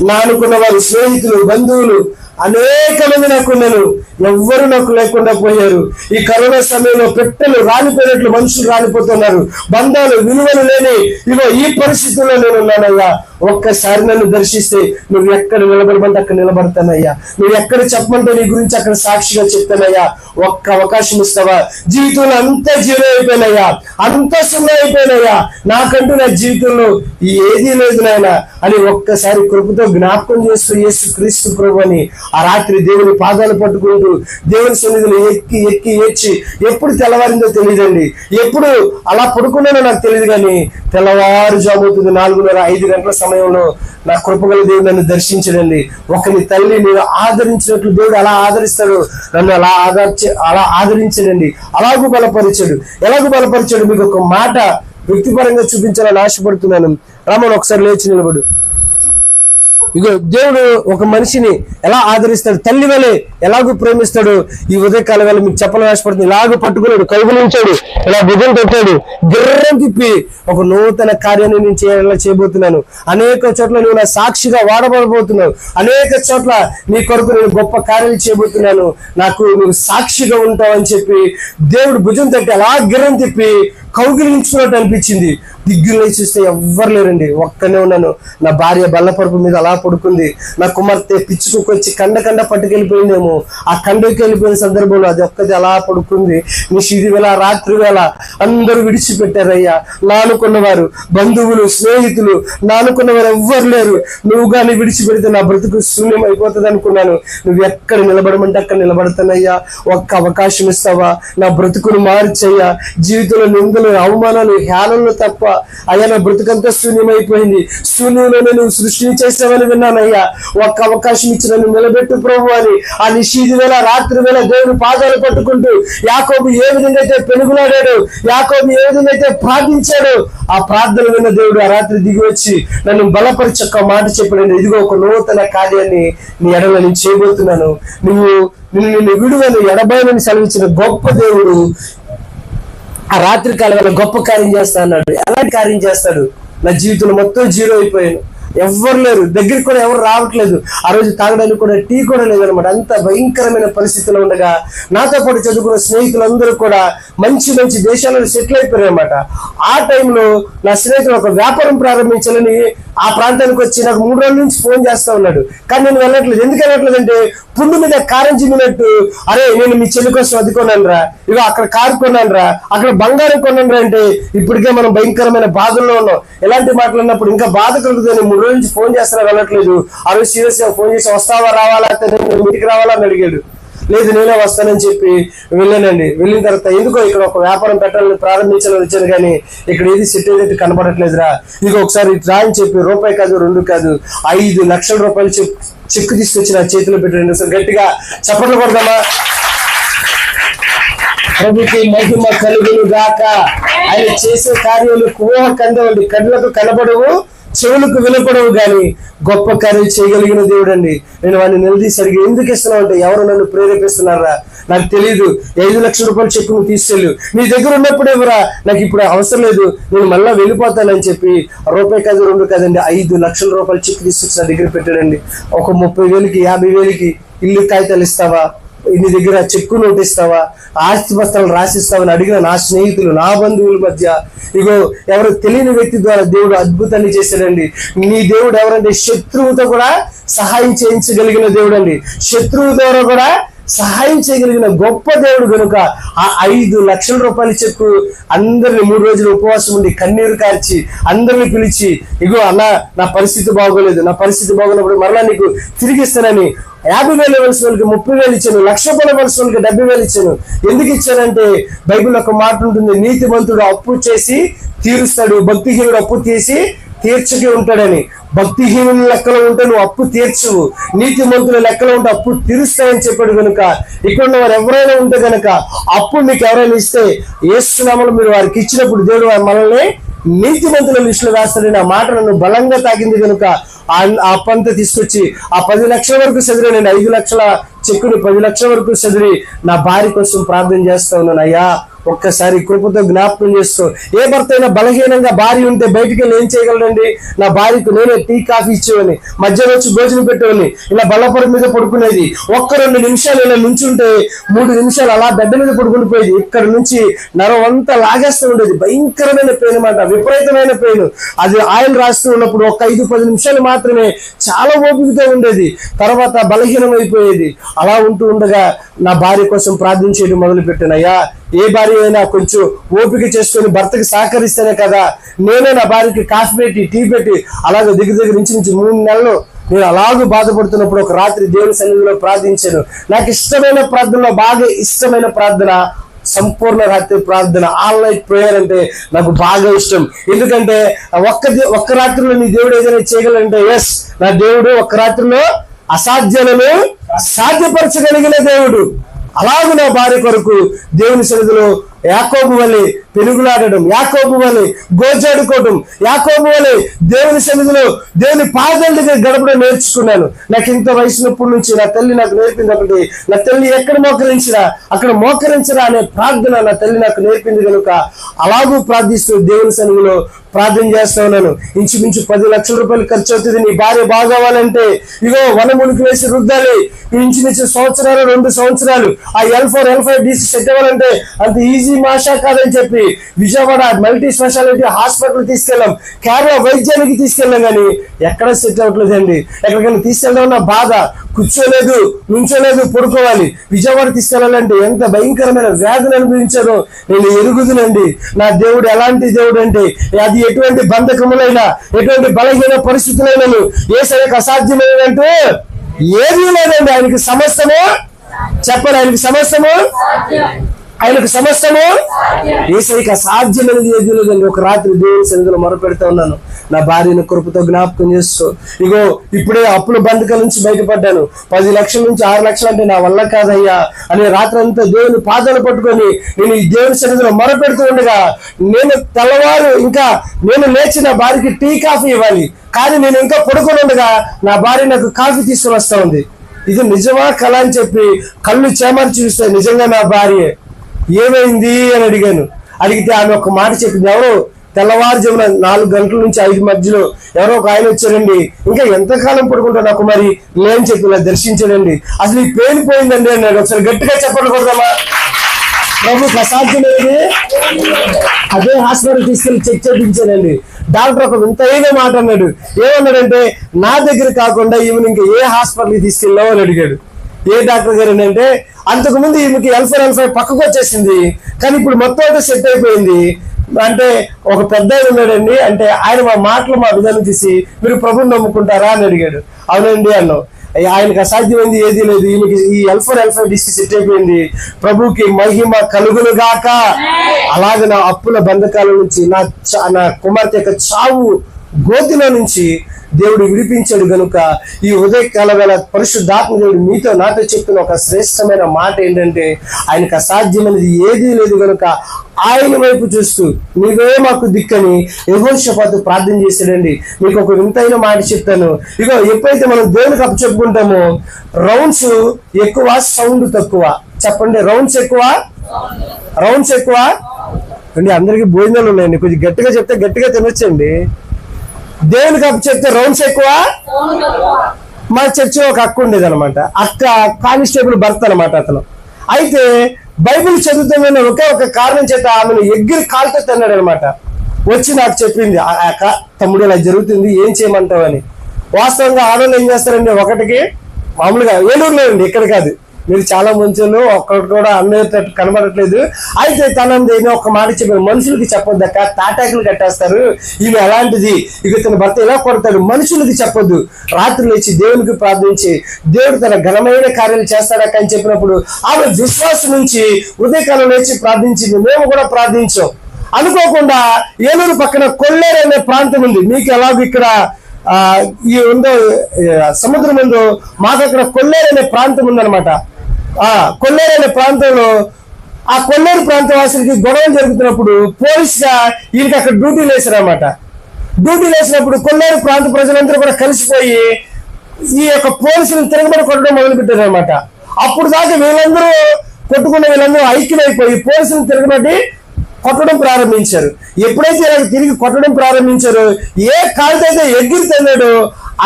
నా అనుకున్న వారి స్నేహితులు, బంధువులు అనేక మంది నాకున్నాను, ఎవ్వరు నాకు లేకుండా పోయారు. ఈ కరోనా సమయంలో పెట్టెలు రాలిపోయినట్లు మనుషులు రాలిపోతున్నారు. బంధాలు, విలువలు లేని ఇగో ఈ పరిస్థితుల్లో నేను ఉన్నానయ్యా. ఒక్కసారి నన్ను దర్శిస్తే నువ్వు ఎక్కడ నిలబడమంటే అక్కడ నిలబడతానయ్యా, నువ్వు ఎక్కడ చెప్పమంటే నీ గురించి అక్కడ సాక్షిగా చెప్తానయ్యా. ఒక్క అవకాశం ఇస్తావా? జీవితంలో అంతా జీరో అయిపోయినయ్యా, అంతా సున్నా అయిపోయినయ్యా, నాకంటూ నా జీవితంలో ఏదీ లేదు నాయన అని ఒక్కసారి కృపతో జ్ఞాపకం చేస్తూ యేసు క్రీస్తు ప్రభు అని ఆ రాత్రి దేవుని పాదాలు పట్టుకుంటూ దేవుని సన్నిధిలో ఎక్కి ఎక్కి ఏడ్చి ఎప్పుడు తెల్లవారిందో తెలియదండి, ఎప్పుడు అలా పడుకున్నానో నాకు తెలియదు, కానీ తెల్లవారుజాముతుంది 4:30-5 గంటల సమయంలో నా కృపగల దేవుడు నన్ను దర్శించడండి. ఒకరి తల్లి నేను ఆదరించినట్లు దేవుడు అలా ఆదరిస్తాడు, నన్ను అలా ఆదరించడండి. ఎలాగూ బలపరిచాడు మీకు ఒక మాట వ్యక్తిపరంగా చూపించాలని ఆశపడుతున్నాను. రామన్ ఒకసారి లేచి నిలబడు. ఇగో దేవుడు ఒక మనిషిని ఎలా ఆదరిస్తాడు, తల్లి వలె ఎలాగూ ప్రేమిస్తాడు. ఈ ఉదయకాల వేళ మీకు చెప్పాలని ఆశపడుతుంది. ఇలాగూ పట్టుకున్నాడు, కలుగులించాడు, ఇలా భుజం పెట్టాడు, గిర్రం తిప్పి ఒక నూతన కార్యాన్ని నేను చేయబోతున్నాను. అనేక చోట్ల నువ్వు నా సాక్షిగా వాడబడబోతున్నావు. అనేక చోట్ల నీ కొరకు నేను గొప్ప కార్యాలు చేయబోతున్నాను, నాకు నువ్వు సాక్షిగా ఉంటావు అని చెప్పి దేవుడు భుజం తట్టి అలా గిర్రం తిప్పి కౌగిలించుకున్నట్టు అనిపించింది. దిగ్గులై చూస్తే ఎవ్వరు లేరండి, ఒక్కనే ఉన్నాను. నా భార్య బల్లపరుపు మీద అలా పడుకుంది. నా కుమార్తె పిచ్చుకొచ్చి కండ పట్టుకెళ్ళిపోయిందేమో. ఆ కండకి వెళ్ళిపోయిన సందర్భంలో అది ఒక్కది అలా పడుకుంది. నిషిది వేళ, రాత్రి వేళ అందరూ విడిచిపెట్టారయ్యా. నానుకున్నవారు, బంధువులు, స్నేహితులు, నానుకున్నవారు ఎవ్వరు లేరు. నువ్వు కానీ విడిచిపెడితే నా బ్రతుకు శూన్యం అయిపోతుంది అనుకున్నాను. నువ్వు ఎక్కడ నిలబడమంటే అక్కడ నిలబడతానయ్యా. ఒక్క అవకాశం ఇస్తావా? నా బ్రతుకును మార్చయ్యా. జీవితంలో నిందలు, అవమానాలు, హేళనలు తప్ప అయ్యా నా బ్రతుకంతా శూన్యమైపోయింది. శూన్యంలోనే నువ్వు సృష్టి చేసావని విన్నానయ్యా. ఒక్క అవకాశం ఇచ్చి నన్ను నిలబెట్టు ప్రభు అని ఆ నిషీది వేళ, రాత్రి వేళ దేవుని పాదాలు పట్టుకుంటూ యాకోబు ఏ విధంగా అయితే పెనుగులాడాడు, యాకోబు ఏ విధంగా అయితే ప్రార్థించాడు, ఆ ప్రార్థన విన్న దేవుడు ఆ రాత్రి దిగి వచ్చి నన్ను బలపరిచి ఒక్క మాట చెప్పాడు. ఇదిగో ఒక నూతన కార్యాన్ని నీ ఎడల నేను చేయబోతున్నాను, నిన్ను విడువను ఎడబాయని సెలవిచ్చిన గొప్ప దేవుడు ఆ రాత్రి కాలం గొప్ప కార్యం చేస్తా అన్నాడు. ఎలాంటి కార్యం చేస్తాడు? నా జీవితంలో మొత్తం జీరో అయిపోయాను. ఎవ్వరు లేరు, దగ్గరికి కూడా ఎవరు రావట్లేదు. ఆ రోజు తాగడానికి కూడా టీ కూడా లేదనమాట. అంత భయంకరమైన పరిస్థితిలో ఉండగా నాతో పాటు చదువుకున్న స్నేహితులందరూ కూడా మంచి దేశాలలో సెటిల్ అయిపోయారు అనమాట. ఆ టైంలో నా స్నేహితులు ఒక వ్యాపారం ప్రారంభించాలని ఆ ప్రాంతానికి వచ్చి నాకు 3 రోజుల నుంచి ఫోన్ చేస్తా ఉన్నాడు. కానీ నేను వెళ్ళట్లేదు. ఎందుకు వెళ్ళట్లేదు అంటే పుండు మీద కారం చిమ్మినట్టు, అరే నేను మీ చెల్లి కోసం అది కొన్నాను రా, ఇగో అక్కడ కారు కొన్నాను రా, అక్కడ బంగారం కొన్నాను రా అంటే ఇప్పటికే మనం భయంకరమైన బాధల్లో ఉన్నాం. ఎలాంటి మాటలు అన్నప్పుడు ఇంకా బాధ కలుగుతుంది. 3 రోజుల నుంచి ఫోన్ చేస్తారా, వెళ్ళట్లేదు. ఆ రోజు సీరియస్ గా ఫోన్ చేసి వస్తావా రావాలా, ఇంటికి రావాలా అని అడిగాడు. లేదు నేనే వస్తానని చెప్పి వెళ్ళానండి. వెళ్ళిన తర్వాత ఎందుకో ఇక్కడ ఒక వ్యాపారం పెట్టాలని ప్రారంభించాలని వచ్చాను, కానీ ఇక్కడ ఏది సెట్ అయ్యేది కనబడట్లేదురా. ఇదిగో ఒకసారి రా అని చెప్పి రూపాయి కాదు, 2 కాదు, 5 లక్షల రూపాయలు చెక్కు తీసుకొచ్చి నా చేతిలో పెట్టండి. సార్ గట్టిగా చప్పట్లు కొడదామా? ప్రభుకి మహిమ కలుగును గాక. ఆయన చేసే కార్యాలు ఊహ కందవండి, కళ్ళకు కనబడవు, చెవులకు వినపడవు, కానీ గొప్ప కార్యం చేయగలిగిన దేవుడు అండి. నేను వాడిని నిలదీసరిగా ఎందుకు ఇస్తున్నావు అంటే ఎవరు నన్ను ప్రేరేపిస్తున్నారా నాకు తెలియదు. 5 లక్షల రూపాయలు చెక్కు నువ్వు తీసుకెళ్ళు, నీ దగ్గర ఉన్నప్పుడు ఎవరా, నాకు ఇప్పుడు అవసరం లేదు, నేను మళ్ళా వెళ్ళిపోతానని చెప్పి రూపాయి కాదు, 2 కాదండి, 5 లక్షల రూపాయలు చెక్కు తీసుకొచ్చి నా దగ్గర పెట్టాడండి. ఒక 30,000కి 50,000కి ఇల్లు కాగితాలు ఇస్తావా, నీ దగ్గర చెక్కు నోటు ఇస్తావా, ఆస్తి పత్రాలు రాసిస్తావని అడిగిన నా స్నేహితులు, నా బంధువుల మధ్య ఇగో ఎవరు తెలియని వ్యక్తి ద్వారా దేవుడు అద్భుతాన్ని చేశాడండి. నీ దేవుడు ఎవరంటే శత్రువుతో కూడా సహాయం చేయించగలిగిన దేవుడు అండి. శత్రువు ద్వారా కూడా సహాయం చేయగలిగిన గొప్ప దేవుడు కనుక ఆ 5 లక్షల రూపాయల చెక్కు అందరిని 3 రోజులు ఉపవాసం ఉండి కన్నీరు కార్చి అందరిని పిలిచి, ఇగో అన్న నా పరిస్థితి బాగోలేదు, నా పరిస్థితి బాగోనప్పుడు మరలా నీకు తిరిగిస్తానని 50,000 ఇవ్వాల్సిన వాళ్ళకి 30,000 ఇచ్చాను, 1,00,000 రూపాయలు ఇవ్వాల్సిన వాళ్ళకి 70,000 ఇచ్చాను. ఎందుకు ఇచ్చానంటే బైబిల్ ఒక మాట ఉంటుంది, నీతిమంతుడు అప్పు చేసి తీరుస్తాడు, భక్తిహీనుడు అప్పు తీసి తీర్చకే ఉంటాడని. భక్తిహీనుల లెక్కలో ఉంటే నువ్వు అప్పు తీర్చవు, నీతిమంతుల లెక్కలో ఉంటే అప్పు తీరుస్తావని చెప్పాడు. కనుక ఇక్కడ వారు ఎవరైనా ఉంటే కనుక అప్పు మీకు ఎవరైనా ఇస్తే యేసునామములో మీరు వారికి ఇచ్చినప్పుడు దేవుడు మనల్ని నీతిమంతుల లిస్టులో వేస్తాడని ఆ మాట నన్ను బలంగా తాకింది. కనుక ఆ అప్పంతా తీసుకొచ్చి ఆ 10 లక్షల వరకు చదివి, నేను 5 లక్షల చెక్కుని 10 లక్షల వరకు చదివి నా భార్య కోసం ప్రార్థన చేస్తా ఉన్నాను. అయ్యా ఒక్కసారి కృపతో జ్ఞాపకం చేసుకో. ఏ భర్త అయినా బలహీనంగా భార్య ఉంటే బయటికి వెళ్ళి ఏం చేయగలడండి? నా భార్యకు నేనే టీ కాఫీ ఇచ్చేవాడిని, మధ్యాహ్నం వచ్చి భోజనం పెట్టేవాడిని, ఇలా బల్లపడి మీద పడుకునేది. 1-2 నిమిషాలు ఇలా నుంచుంటే 3 నిమిషాలు అలా బెడ్డ మీద పడుకుని పోయేది. ఇక్కడ నుంచి నరం అంతా లాగేస్తూ ఉండేది. భయంకరమైన పెయిన్ అన్నమాట, విపరీతమైన పెయిన్. అది ఆయిల్ రాస్తూ ఉన్నప్పుడు ఒక 5-10 నిమిషాలు మాత్రమే చాలా ఓపికతో ఉండేది, తర్వాత బలహీనం అయిపోయేది. అలా ఉంటూ ఉండగా నా భార్య కోసం ప్రార్థించేది మొదలు పెట్టాను. అయ్యా ఏ భార్య అయినా కొంచెం ఓపిక చేసుకొని భర్తకి సహకరిస్తేనే కదా. నేనే నా భార్యకి కాఫీ పెట్టి టీ పెట్టి అలాగే దగ్గర నుంచి 3 నెలలు నేను అలాగే బాధపడుతున్నప్పుడు ఒక రాత్రి దేవుని సన్నిధిలో ప్రార్థించాను. నాకు ఇష్టమైన ప్రార్థనలో బాగా ఇష్టమైన ప్రార్థన సంపూర్ణ రాత్రి ప్రార్థన, ఆల్ నైట్ ప్రేయర్ అంటే నాకు బాగా ఇష్టం. ఎందుకంటే ఒక్క రాత్రిలో నీ దేవుడు ఏదైనా చేయగలంటే, ఎస్ నా దేవుడు ఒక్క రాత్రిలో అసాధ్యాలను సాధ్యపరచగలిగిన దేవుడు. అలాగే నా భార్య కొరకు దేవుని సన్నిధిలో యాకోబు వలె పెనుగులాడడం, యాకోబు వలె గోజాడుకోవడం, యాకోబు వలె దేవుని సన్నిధిలో దేవుని పాదాల దగ్గర గడపడం నేర్చుకున్నాను. నాకు ఇంత వయసునప్పటి నుంచి నా తల్లి నాకు నేర్పింది ఒకటి, నా తల్లి ఎక్కడ మోకరించినా అక్కడ మోకరించరా అనే ప్రార్థన నా తల్లి నాకు నేర్పింది. కనుక అలాగూ ప్రార్థిస్తూ దేవుని సన్నిధిలో ప్రార్థన చేస్తా ఉన్నాను. ఇంచుమించు 10 లక్షల రూపాయలు ఖర్చు అవుతుంది. నీ భార్య బాగోవాలంటే ఇగో వనమునికి వేసి రుద్దాలి. ఇంచుమించు సంవత్సరాలు 2 సంవత్సరాలు ఆ L4 L5 DC సెట్ అవ్వాలంటే అంత ఈజీ మాషా కాదని చెప్పి విజయవాడ మల్టీ స్పెషాలిటీ హాస్పిటల్ తీసుకెళ్ళాం, కేరళ వైద్యానికి తీసుకెళ్ళాం, కానీ ఎక్కడ సెట్ అవ్వట్లేదండి. ఎక్కడికైనా తీసుకెళ్దామన్న బాధ, కూర్చోలేదు, నుంచోలేదు, పడుకోవాలి. విజయవాడ తీసుకెళ్లాలంటే ఎంత భయంకరమైన వ్యాధులు అనుభవించారో నేను ఎరుగుదునండి. నా దేవుడు ఎలాంటి దేవుడు అంటే అది ఎటువంటి బంధకములైనా ఎటువంటి బలహీన పరిస్థితులైనను యేసయ్యకు అసాధ్యమైనదంటూ ఏదీ లేదండి. ఆయనకి సమస్తము చెప్పండి, ఆయనకి సమస్తము, ఆయనకు సమస్తము యేసయ్యకు అసాధ్యమైనది ఏదీ లేదండి. ఒక రాత్రి దేవుని సన్నిధిలో మొరపెడుతూ ఉన్నాను, నా భార్యను కృపతో జ్ఞాపకం చేసుకో. ఇగో ఇప్పుడే అప్పుల బంధకాల నుంచి బయటపడ్డాను, 10 లక్షల నుంచి 6 లక్షలు అంటే నా వల్ల కాదయ్యా అని రాత్రి అంతా దేవుని పాదాలు పట్టుకొని నేను ఈ దేవుని సన్నిధిలో మొరపెడుతూ ఉండగా నేను తెల్లవారు ఇంకా నేను లేచి నా భార్యకి టీ కాఫీ ఇవ్వాలి, కానీ నేను ఇంకా పడుకొని ఉండగా నా భార్య నాకు కాఫీ తీసుకుని వస్తా ఉంది. ఇది నిజమా కళ అని చెప్పి కళ్ళు చేమర్చి చూస్తే నిజంగా నా భార్య. ఏమైంది అని అడిగాను. అడిగితే ఆమె ఒక మాట చెప్పింది, ఎవరో తెల్లవారుజామున 4 గంటల నుంచి 5 మధ్యలో ఎవరో ఒక ఆయన వచ్చారండి, ఇంకా ఎంతకాలం పడుకుంటా నాకు మరి లేని చెప్పి ఇలా దర్శించాడండి, అసలు ఈ పెయిన్ పోయిందండి అన్నాడు. ఒకసారి గట్టిగా చెప్పకూడదమ్మా. ప్రభుకి అసాధ్యమైనది. అదే హాస్పిటల్ తీసుకెళ్లి చెక్ చేయించానండి. డాక్టర్ ఒక వింతైన మాట అన్నాడు. ఏమన్నాడంటే నా దగ్గర కాకుండా ఈమెను ఇంకా ఏ హాస్పిటల్కి తీసుకెళ్ళావు అని అడిగాడు. ఏ డాక్టర్ గారు అంటే అంతకుముందు ఈమెకి L4 L5 పక్కకు వచ్చేసింది, కానీ ఇప్పుడు మొత్తం అయితే సెట్ అయిపోయింది అంటే ఒక పెద్ద ఉన్నాడండి. అంటే ఆయన మా మాటలు మా విధానం తీసి మీరు ప్రభుని నమ్ముకుంటారా అని అడిగాడు. అవునండి అన్నాం. ఆయనకు అసాధ్యమైంది ఏదీ లేదు, ఈమెకి ఈ L4 L5 DC సెట్ అయిపోయింది, ప్రభుకి మహిమ కలుగును గాక. అలాగే నా అప్పుల బంధకాల నుంచి నా కుమార్తె యొక్క చావు గోతిలో నుంచి దేవుడు విడిపించాడు గనుక ఈ ఉదయకాల వేళ పరిశుద్ధాత్మ దేవుడు మీతో నాతో చెప్పిన ఒక శ్రేష్టమైన మాట ఏంటంటే ఆయనకు అసాధ్యమైనది ఏదీ లేదు గనుక ఆయన వైపు చూస్తూ నీవే మాకు దిక్కని యెహోషాపాతు ప్రార్థన చేశాడండి. మీకు ఒక వింతైన మాట చెప్తాను. ఇగో ఎప్పుడైతే మనం దేవునికి అప్పచెప్పుకుంటామో రౌండ్స్ ఎక్కువ, సౌండ్ తక్కువ. చెప్పండి, రౌండ్స్ ఎక్కువ, రౌండ్స్ ఎక్కువ అండి. అందరికీ భోజనాలు ఉన్నాయండి, కొంచెం గట్టిగా చెప్తే గట్టిగా తినొచ్చండి. దేవునికి అప్పు చెప్తే రౌండ్స్ ఎక్కువ. మా చర్చిలో ఒక అక్క ఉండేది అనమాట, అక్క కానిస్టేబుల్ భర్త అనమాట అతను. అయితే బైబిల్ చదువుతున్న ఒకే ఒక కారణం చేత ఆమెను ఎగ్గిరి కాలుతో తిన్నాడు అనమాట. వచ్చి నాకు చెప్పింది, తమ్ముడు ఇలా జరుగుతుంది ఏం చేయమంటావని. వాస్తవంగా ఆడవాళ్ళు ఏం చేస్తారండి, ఒకటికి మామూలుగా ఏలూరులో అండి, ఇక్కడ కాదు, మీరు చాలా మంచోళ్ళు, ఒక్కటి కూడా అన్నట్టు కనబడట్లేదు. అయితే తనంది ఒక మాట చెప్పారు, మనుషులకి చెప్పొద్దక్క, తాటాకులు కట్టేస్తారు, ఇవి ఎలాంటిది, ఇక తన భర్త ఎలా కొడతాడు, మనుషులకి చెప్పొద్దు, రాత్రి లేచి దేవునికి ప్రార్థించి దేవుడు తన ఘనమైన కార్యాలు చేస్తాడక్క అని చెప్పినప్పుడు ఆమె విశ్వాసం నుంచి ఉదయకాలం లేచి ప్రార్థించింది. మేము కూడా ప్రార్థించాం. అనుకోకుండా ఏలూరు పక్కన కొల్లేరు అనే ప్రాంతం ఉంది, మీకు ఎలాగో ఇక్కడ ఈ ఉందో సముద్రం ఉందో, మాకు అక్కడ కొల్లేరు అనే ప్రాంతం ఉందన్నమాట. కొల్లేరు అనే ప్రాంతంలో ఆ కొల్లేరు ప్రాంతవాసులకి గొడవలు జరుగుతున్నప్పుడు పోలీసుగా ఈయనకి అక్కడ డ్యూటీలు వేశారన్నమాట. డ్యూటీలు వేసినప్పుడు కొల్లేరు ప్రాంత ప్రజలందరూ కూడా కలిసిపోయి ఈ యొక్క పోలీసులను తిరగబడి కొట్టడం మొదలుపెట్టారు అనమాట. అప్పుడు దాకా వీళ్ళందరూ కొట్టుకున్న వీళ్ళందరూ ఐక్యమైపోయి పోలీసులను తిరగబడి కొట్టడం ప్రారంభించారు. ఎప్పుడైతే ఇలా తిరిగి కొట్టడం ప్రారంభించారో ఏ కాలుతో అయితే ఎగిరి తిన్నాడో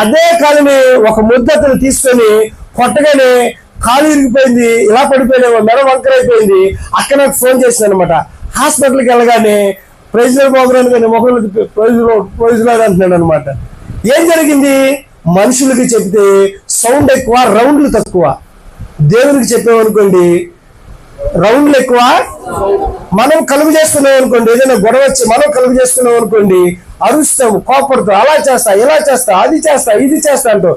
అదే కాలుని ఒక ముద్దతను తీసుకొని కొట్టగానే కాలు ఇరిగిపోయింది, ఇలా పడిపోయినా మెడ వంకరైపోయింది. అక్కడ నాకు ఫోన్ చేసింది అనమాట. హాస్పిటల్కి వెళ్ళగానే ప్రైజ్లో పోగరాను కానీ మొక్కలకి ప్రైజ్లో అంటున్నాడు అనమాట. ఏం జరిగింది, మనుషులకి చెప్తే సౌండ్ ఎక్కువ, రౌండ్లు తక్కువ. దేవునికి చెప్పామనుకోండి రౌండ్లు ఎక్కువ. మనం కలుగు చేసుకున్నాం అనుకోండి, ఏదైనా గొడవ వచ్చి మనం కలుగు చేసుకున్నాం అనుకోండి, అరుస్తాము, కోపడతాం, అలా చేస్తా, ఇలా చేస్తా, అది చేస్తా, ఇది చేస్తా అంటూ.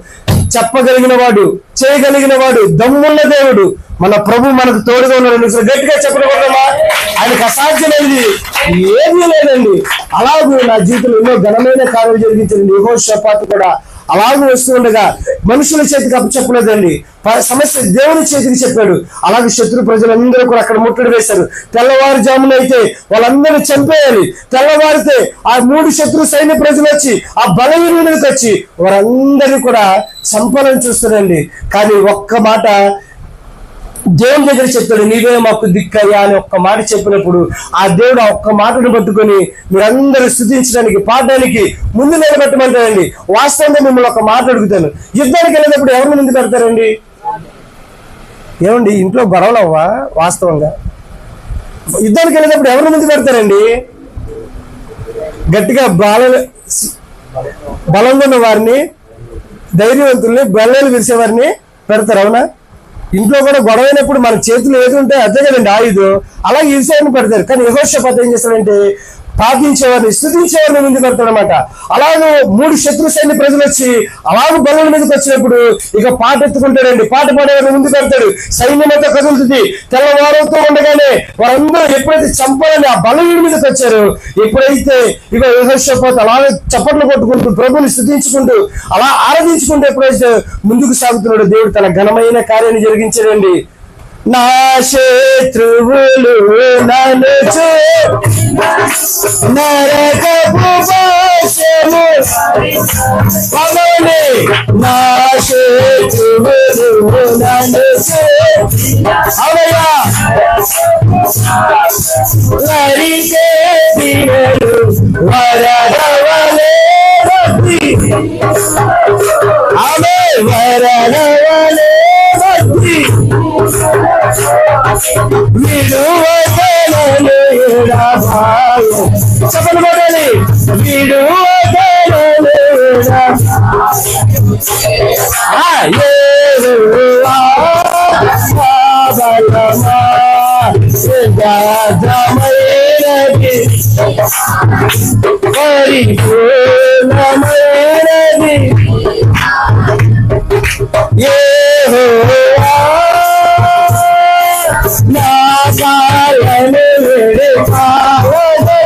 చెప్పగలిగిన వాడు, చేయగలిగిన వాడు, దమ్మున్న దేవుడు మన ప్రభు మనకు తోడుగా ఉన్నాడు. గట్టిగా చెప్పకూడదమ్మా, ఆయనకు అసాధ్యమైనది ఏమీ లేదండి. అలాగే నా జీవితంలో ఎన్నో ఘనమైన కార్యాలు జరిగించండి. యెహోషాపాతు కూడా అలాగే వస్తూ ఉండగా మనుషుల చేతికి అప్పచెప్పలేదండి, సమస్య దేవుని చేతికి చెప్పాడు. అలాగే శత్రు ప్రజలందరూ కూడా అక్కడ ముట్టడి వేశారు. తెల్లవారుజామున అయితే వాళ్ళందరినీ చంపేయాలి. తెల్లవారితే ఆ 3 శత్రు సైన్య ప్రజలు వచ్చి ఆ బలహీనుడికి వచ్చి వారందరినీ కూడా చంపాలని చూస్తారండి. కానీ ఒక్క మాట దేవుని దగ్గర చెప్తాడు, నీవే మాకు దిక్కయ్యా అని ఒక్క మాట చెప్పినప్పుడు ఆ దేవుడు ఆ ఒక్క మాటను పట్టుకొని మీరందరూ స్తుతించడానికి, పాడడానికి ముందు నిలబెట్టమంటారండి. వాస్తవంగా మిమ్మల్ని ఒక మాట అడుగుతాను, యుద్ధానికి వెళ్ళినప్పుడు ఎవరిని ముందు పెడతారండి? ఏమండి, ఇంట్లో గొడవలు అవ్వా? వాస్తవంగా యుద్ధానికి వెళ్ళినప్పుడు ఎవరిని ముందు పెడతారండి? గట్టిగా బలంగా ఉన్న వారిని, ధైర్యవంతుల్ని, బల్లలు విరిసేవారిని పెడతారు. అవునా? ఇంట్లో కూడా గొడవ అయినప్పుడు మన చేతులు ఏది ఉంటే అదే కదండి ఆయుధం. అలాగే ఈసారిని పెడతారు. కానీ యెహోషాపాతు ఏం చేస్తాడంటే ప్రార్థించేవారిని, స్తుతించేవారిని ముందు పెడతాడు అనమాట. అలాగే 3 శత్రు సైన్య ప్రజలు వచ్చి అలాగే బలం మీదకి వచ్చినప్పుడు ఇక పాట ఎత్తుకుంటాడండి. పాట పాడేవారిని ముందు పెడతాడు. సైన్యంతో కదులుతుంది. తెల్లవారుతూ ఉండగానే వారందరూ ఎప్పుడైతే చంపాలని ఆ బలవీడి మీదకి వచ్చారు, ఎప్పుడైతే ఇక యెహోషాపాతు అలాగే చప్పట్లు కొట్టుకుంటూ ప్రభుని స్తుతించుకుంటూ అలా ఆరాధించుకుంటూ ఎప్పుడైతే ముందుకు సాగుతున్నాడు, దేవుడు తన ఘనమైన కార్యాన్ని జరిగించాడండి. నా శత్రువులు నన్ను నరకపు భాషము పగలే, నా శత్రువులు నన్ను అవయా నరికే తీరలు వరదవలే భక్తి, ఆమె వరదవలే భక్తి విడువదలలేడా భాయం. చెప్పలు పడాలి. విడువదలలేడా యెహోవా బలమా సిద్ధమైనది, పరిపూర్ణమైనది. యెహోవా నా కాళ్ళను విడిపావదె,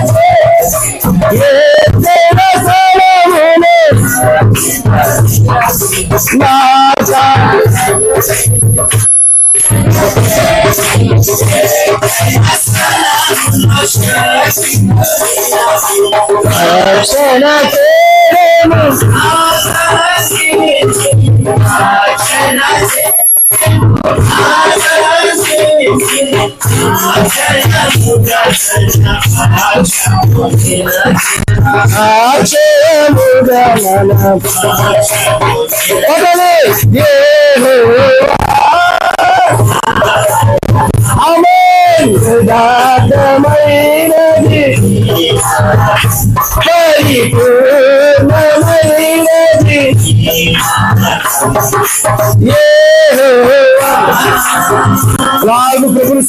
ఎత్తైన స్థలమును నా రక్షణ చేరెను, దాతమైనది, పరిపూర్ణమైనది. ప్రభుని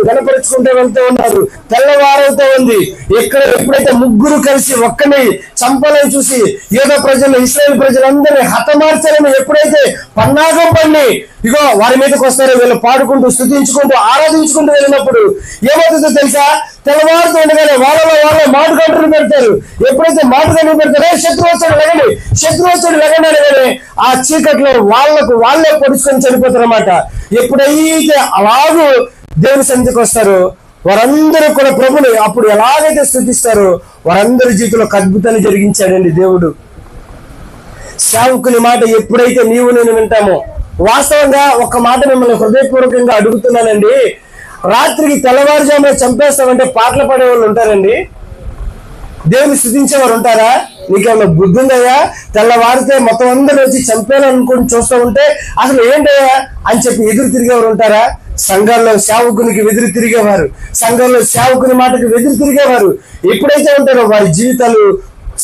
గణపరుచుకుంటూ వెళ్తూ ఉన్నారు. తెల్లవారవుతూ ఉంది. ఎప్పుడైతే ముగ్గురు కలిసి ఒక్కని చంపాలని చూసి యూదా ప్రజలు, ఇశ్రాయేలు ప్రజలందరినీ హతమార్చాలని ఎప్పుడైతే పన్నాగం పన్ని ఇగో వారి మీదకి వస్తారో, వీళ్ళు పాడుకుంటూ స్తుతించుకుంటూ ఆరాధించుకుంటూ వెళ్ళినప్పుడు ఏమవుతుందో తెలుసా? తెల్లవారుతూ ఉండగానే వాళ్ళలో మాట గంటలు పెడతారు. ఎప్పుడైతే మాట గంటలు పెడతారో శత్రువు వచ్చాడు లెగండి అనగానే ఆ చీకట్లో వాళ్ళే పొడుచుకొని చనిపోతారు అన్నమాట. ఎప్పుడైతే అలాగూ దేవుని సన్నిధికి వస్తారో వారందరూ కూడా ప్రభుని అప్పుడు ఎలాగైతే స్తుతిస్తారో వారందరి జీవితంలో అద్భుతాన్ని జరిగించాడండి దేవుడు. సేవకుని మాట ఎప్పుడైతే నీవు నేను వింటామో, వాస్తవంగా ఒక మాట మిమ్మల్ని హృదయపూర్వకంగా అడుగుతున్నానండి, రాత్రికి తెల్లవారుజామున చంపేస్తామంటే పాటలు పాడేవాళ్ళు ఉంటారండి? దేవుని స్తుతించేవారు ఉంటారా? నీకేమన్నా బుద్ధి ఉందయ్యా? తెల్లవారితే మొత్తం అందరూ వచ్చి చంపేయాలనుకుని చూస్తూ ఉంటే అసలు ఏంటయ్యా అని చెప్పి ఎదురు తిరిగేవారు ఉంటారా? సంఘాల్లో సేవకునికి ఎదురు తిరిగేవారు, సంఘంలో సేవకుని మాటకు ఎదురు తిరిగేవారు ఎప్పుడైతే ఉంటారో వారి జీవితాలు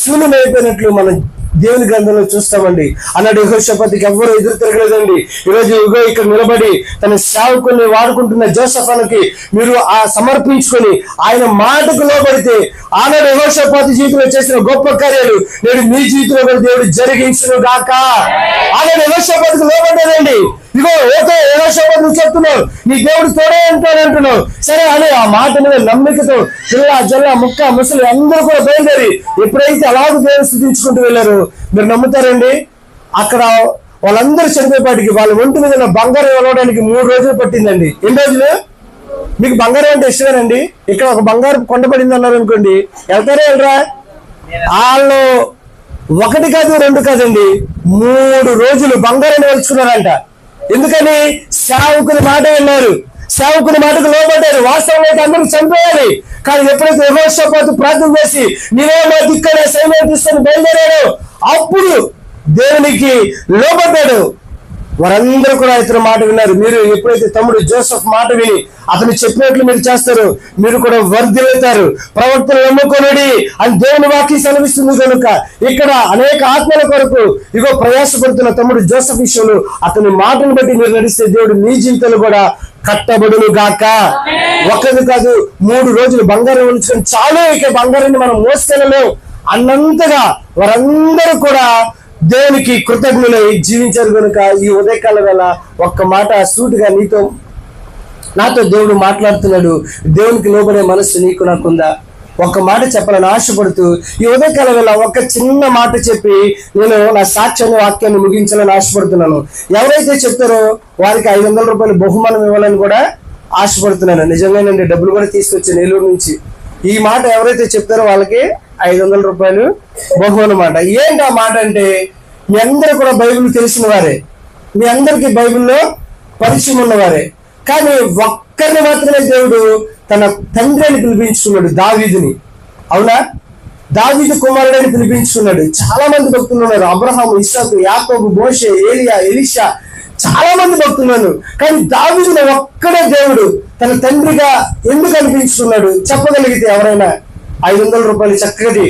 శూన్యమైపోయినట్లు మనం దేవుని గ్రంథంలో చూస్తామండి. అన్నాడు యెహోషాపాతుకి ఎవ్వరూ ఎదురు తిరగలేదండి. ఈరోజు ఇగో ఇక్కడ నిలబడి తన సేవకుల్ని వాడుకుంటున్న జోసఫానుకి మీరు ఆ సమర్పించుకొని ఆయన మాటకు లోబడితే ఆనాడు యెహోషాపాతు జీవితంలో చేసిన గొప్ప కార్యాలు నేడు మీ జీవితంలో కూడా దేవుడు జరిగించును గాక. ఆనాడు యెహోషాపాతుకు లోబడ్డాడండి. ఇగో ఓకే యెహోషాపాతు నువ్వు చెప్తున్నావు, నీ దేవుడు తోడే అంటున్నావు, సరే అని ఆ మాట మీద నమ్మికతో పిల్ల జల్ల ముక్క ముసలి అందరూ కూడా బయలుదేరి ఎప్పుడైతే అలాగే దేవుడు స్థుతించుకుంటూ వెళ్ళారు, మీరు నమ్ముతారండి? అక్కడ వాళ్ళందరూ చనిపోయేపాటికి వాళ్ళ ఒంటి మీద బంగారం ఇవ్వడానికి 3 రోజులు పట్టిందండి. ఎన్ని రోజులు? మీకు బంగారం అంటే ఇష్టమేనండి. ఇక్కడ ఒక బంగారం కొండపడింది అన్నారు అనుకోండి, వెళ్తారా వెళ్ళరా? వాళ్ళు 1 కాదు 2 కాదండి, 3 రోజులు బంగారాన్ని వలుచుకున్నారంట. ఎందుకని? సేవకుని మాట విన్నారు, సేవకుని మాటకు లోబడ్డారు. వాస్తవంలో అయితే అందరూ చనిపోయాలి. కానీ ఎప్పుడైతే యెహోషాపాతు ప్రార్థన చేసి నీవే మా దిక్కనే సైన్యం తీసుకొని బయలుదేరాడు, అప్పుడు దేవునికి లోబడ్డాడు. వారందరూ కూడా ఇతర మాట విన్నారు. మీరు ఎప్పుడైతే తమ్ముడు జోసెఫ్ మాట విని అతను చెప్పినట్లు మీరు చేస్తారు, మీరు కూడా వర్ధిల్లుతారు. ప్రవక్తలు నమ్ముకొనుడి అని దేవుని వాక్యం సెలవిస్తుంది. కనుక ఇక్కడ అనేక ఆత్మల కొరకు ఇగో ప్రయాసపడుతున్న తమ్ముడు జోసెఫ్ విషయంలో అతని మాటను బట్టి మీరు నడిస్తే దేవుడు మీ జీవితాలు కూడా కట్టబడును గాక. ఒక్కది కాదు, 3 రోజులు బంగారం ఉంచుకొని చాలు, ఇక బంగారాన్ని మనం మోసుకెళ్ళలేము అన్నంతగా వారందరూ కూడా దేవునికి కృతజ్ఞులై జీవించారు. కనుక ఈ ఉదయకాల వేళ ఒక్క మాట సూటిగా నాతో దేవుడు మాట్లాడుతున్నాడు. దేవునికి లోబడే మనస్సు నీకు నాకుందా? ఒక్క మాట చెప్పాలని ఆశపడుతూ ఈ ఉదయకాల వేళ ఒక చిన్న మాట చెప్పి నేను నా సాక్ష్యాన్ని వాక్యాన్ని ముగించాలని ఆశపడుతున్నాను. ఎవరైతే చెప్తారో వారికి 500 రూపాయలు బహుమానం ఇవ్వాలని కూడా ఆశపడుతున్నాను. నిజంగానండి, డబ్బులు కూడా తీసుకొచ్చాను ఏలూరు నుంచి. ఈ మాట ఎవరైతే చెప్తారో వాళ్ళకి 500 రూపాయలు బహుమానం మాట. ఏంటి ఆ మాట అంటే, మీ అందరూ కూడా బైబిల్ తెలిసిన వారే, మీ అందరికీ బైబిల్లో పరిచయం ఉన్నవారే. కానీ ఒక్కరిని మాత్రమే దేవుడు తన తండ్రి అని పిలిపించుకున్నాడు, దావీదుని. అవునా? దావీదు కుమారుడు అని పిలిపించుకున్నాడు. చాలా మంది భక్తులు ఉన్నారు, అబ్రహాము, ఇస్సాకు, యాకోబు, మోషే, ఏలియా, ఎలీషా, చాలా మంది భక్తులు. కానీ దావీదుని ఒక్కడే దేవుడు తన తండ్రిగా ఎందుకు అనిపించుకున్నాడు చెప్పగలిగితే ఎవరైనా? 500 రూపాయలు చక్కటి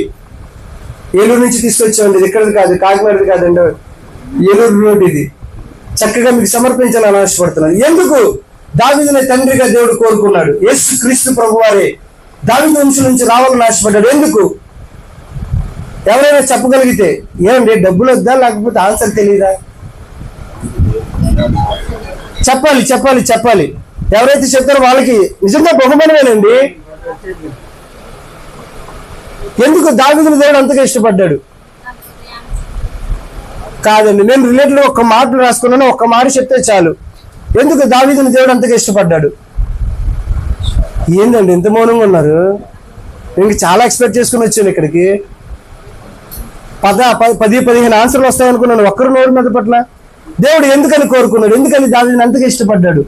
ఏలూరు నుంచి తీసుకొచ్చామండి. ఇది ఇక్కడది కాదు, కాకినాడది కాదండి, ఏలూరు రోడ్ ఇది. చక్కగా మీకు సమర్పించాలని ఆశపడుతున్నాను. ఎందుకు? దావీదుని తండ్రిగా దేవుడు కోరుకున్నాడు. యేసు క్రీస్తు ప్రభు వారే దావీదు వంశం నుంచి రావాలని ఆశపడ్డాడు. ఎందుకు? ఎవరైనా చెప్పగలిగితే. ఏమండి, డబ్బులు వద్దా లేకపోతే ఆన్సర్ తెలియదా? చెప్పాలి చెప్పాలి చెప్పాలి. ఎవరైతే చెప్తారో వాళ్ళకి నిజంగా బహుమానమేనండి. ఎందుకు దావీదుని దేవుడు అంతగా ఇష్టపడ్డాడు? కాదండి, నేను రిలేటెడ్ ఒక్క మాటలు రాసుకున్నాను, ఒక్క మాట చెప్తే చాలు. ఎందుకు దావీదుని దేవుడు అంతగా ఇష్టపడ్డాడు? ఏందండి ఎంత మౌనంగా ఉన్నారు? నేను చాలా ఎక్స్పెక్ట్ చేసుకుని వచ్చాను ఇక్కడికి. 10-15 ఆన్సర్లు వస్తాయనుకున్నాను, ఒక్కరు నోరు మీద పట్ల. దేవుడు ఎందుకని కోరుకున్నాడు? ఎందుకని దావీదుని అంతగా ఇష్టపడ్డాడు?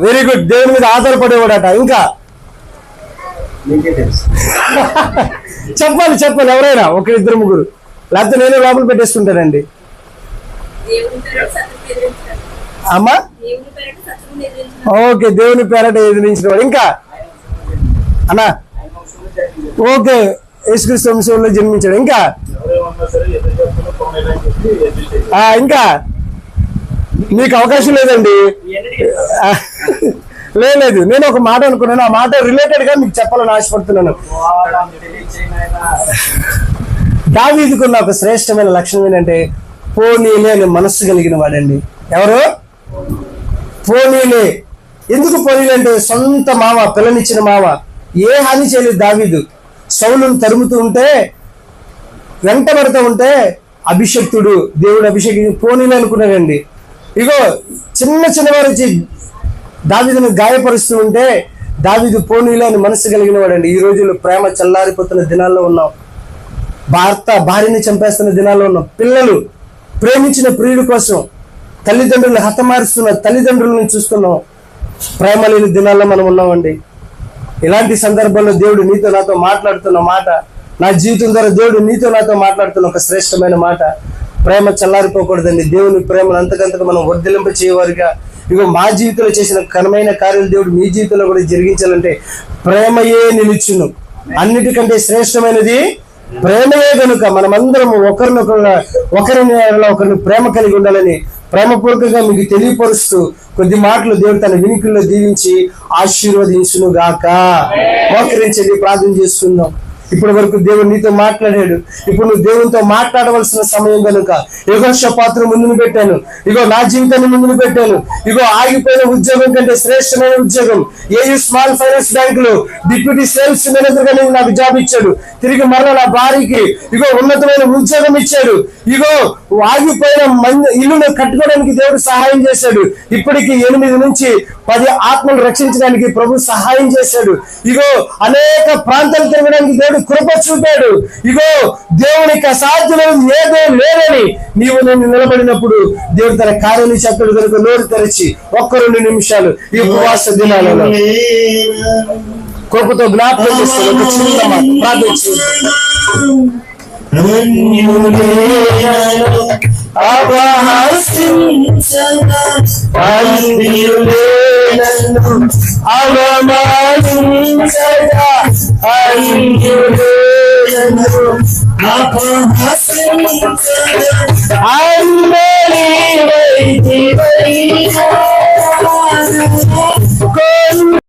వెరీ గుడ్, దేవుని మీద ఆధారపడేవాడట. ఇంకా చెప్పాలి చెప్పాలి ఎవరైనా, ఒక 2-3, లేకపోతే నేనే లోపల పెట్టేస్తుంటానండి. అమ్మా ఓకే, దేవుని పేరట ఎదిరించిన వాడు. ఇంకా అన్నా ఓకే, యేసుక్రీస్తు వంశంలో జన్మించాడు. ఇంకా ఇంకా మీకు అవకాశం లేదండి. లేదు, నేను ఒక మాట అనుకున్నాను, ఆ మాట రిలేటెడ్ గా మీకు చెప్పాలని ఆశపడుతున్నాను. దావీదుకున్న ఒక శ్రేష్టమైన లక్షణం ఏంటంటే పోనీలే అనే మనస్సు కలిగిన వాడండి. ఎవరు? పోనీలే. ఎందుకు పోనీలే అంటే, సొంత మామ, పిల్లనిచ్చిన మామ ఏ హాని చేయలేదు దావీదు. సౌలును తరుముతూ ఉంటే, వెంటబడుతూ ఉంటే అభిషక్తుడు, దేవుడు అభిషేకం, పోనీలే అనుకున్నాడండి. ఇగో చిన్న వారు వచ్చి దావీదును గాయపరుస్తూ ఉంటే దావీదు పోనీలే అని మనసు కలిగిన వాడండి. ఈ రోజుల్లో ప్రేమ చల్లారిపోతున్న దినాల్లో ఉన్నాం, భార్యని చంపేస్తున్న దినాల్లో ఉన్నాం, పిల్లలు ప్రేమించిన ప్రియుడి కోసం తల్లిదండ్రులను హతమారుస్తున్న తల్లిదండ్రులను చూస్తున్నాం. ప్రేమ లేని దినాల్లో మనం ఉన్నామండి. ఇలాంటి సందర్భంలో దేవుడు నీతో నాతో మాట్లాడుతున్న మాట, నా జీవితం ద్వారా దేవుడు నీతో నాతో మాట్లాడుతున్న ఒక శ్రేష్టమైన మాట, ప్రేమ చల్లారిపోకూడదండి. దేవుని ప్రేమను అంతకంతకు మనం వర్ధిలింప చేయవారుగా ఇగో మా జీవితంలో చేసిన ఘనమైన కార్యాలు దేవుడు మీ జీవితంలో కూడా జరిగించాలంటే ప్రేమయే నిలుచును. అన్నిటికంటే శ్రేష్టమైనది ప్రేమయే. కనుక మనమందరం ఒకరిని ప్రేమ కలిగి ఉండాలని ప్రేమపూర్వకంగా మీకు తెలియపరుస్తూ కొద్ది మాటలు దేవుడు తన వినికిల్లో దీవించి ఆశీర్వదించును గాక. మోకరించండి, ప్రార్థన చేసుకుందాం. ఇప్పటి వరకు దేవుడు నీతో మాట్లాడాడు. ఇప్పుడు నువ్వు దేవునితో మాట్లాడవలసిన సమయం కనుక యెహోషాపాతును ముందును పెట్టాను. ఇగో నా జీవితాన్ని ముందును పెట్టాను. ఇగో ఆగిపోయిన ఉద్యోగం కంటే శ్రేష్టమైన ఉద్యోగం ఏయూ స్మాల్ ఫైనాన్స్ బ్యాంక్ లో డిప్యూటీ సేల్స్ మేనేజర్ గా నాకు జాబ్ ఇచ్చాడు. తిరిగి మరలా నా భార్యకి ఇగో ఉన్నతమైన ఉద్యోగం ఇచ్చాడు. ఇగో ఆగిపోయిన ఇల్లును కట్టుకోవడానికి దేవుడు సహాయం చేశాడు. ఇప్పటికి 8 నుంచి 10 ఆత్మలు రక్షించడానికి ప్రభు సహాయం చేశాడు. ఇగో అనేక ప్రాంతాలు తిరగడానికి దేవుడు కృప చూపాడు. ఇగో దేవునికి అసాధ్యమైనది ఏదో లేదని నేను నిలబడినప్పుడు దేవుడు తన కార్యాన్ని చెప్పాడు కనుక నోరు తెరిచి 1-2 నిమిషాలు ఈ ఉపవాస దినాలలో కృపతో జ్ఞాపకం చేస్తాడు. ఒక చిన్న మాట ప్రార్థించు.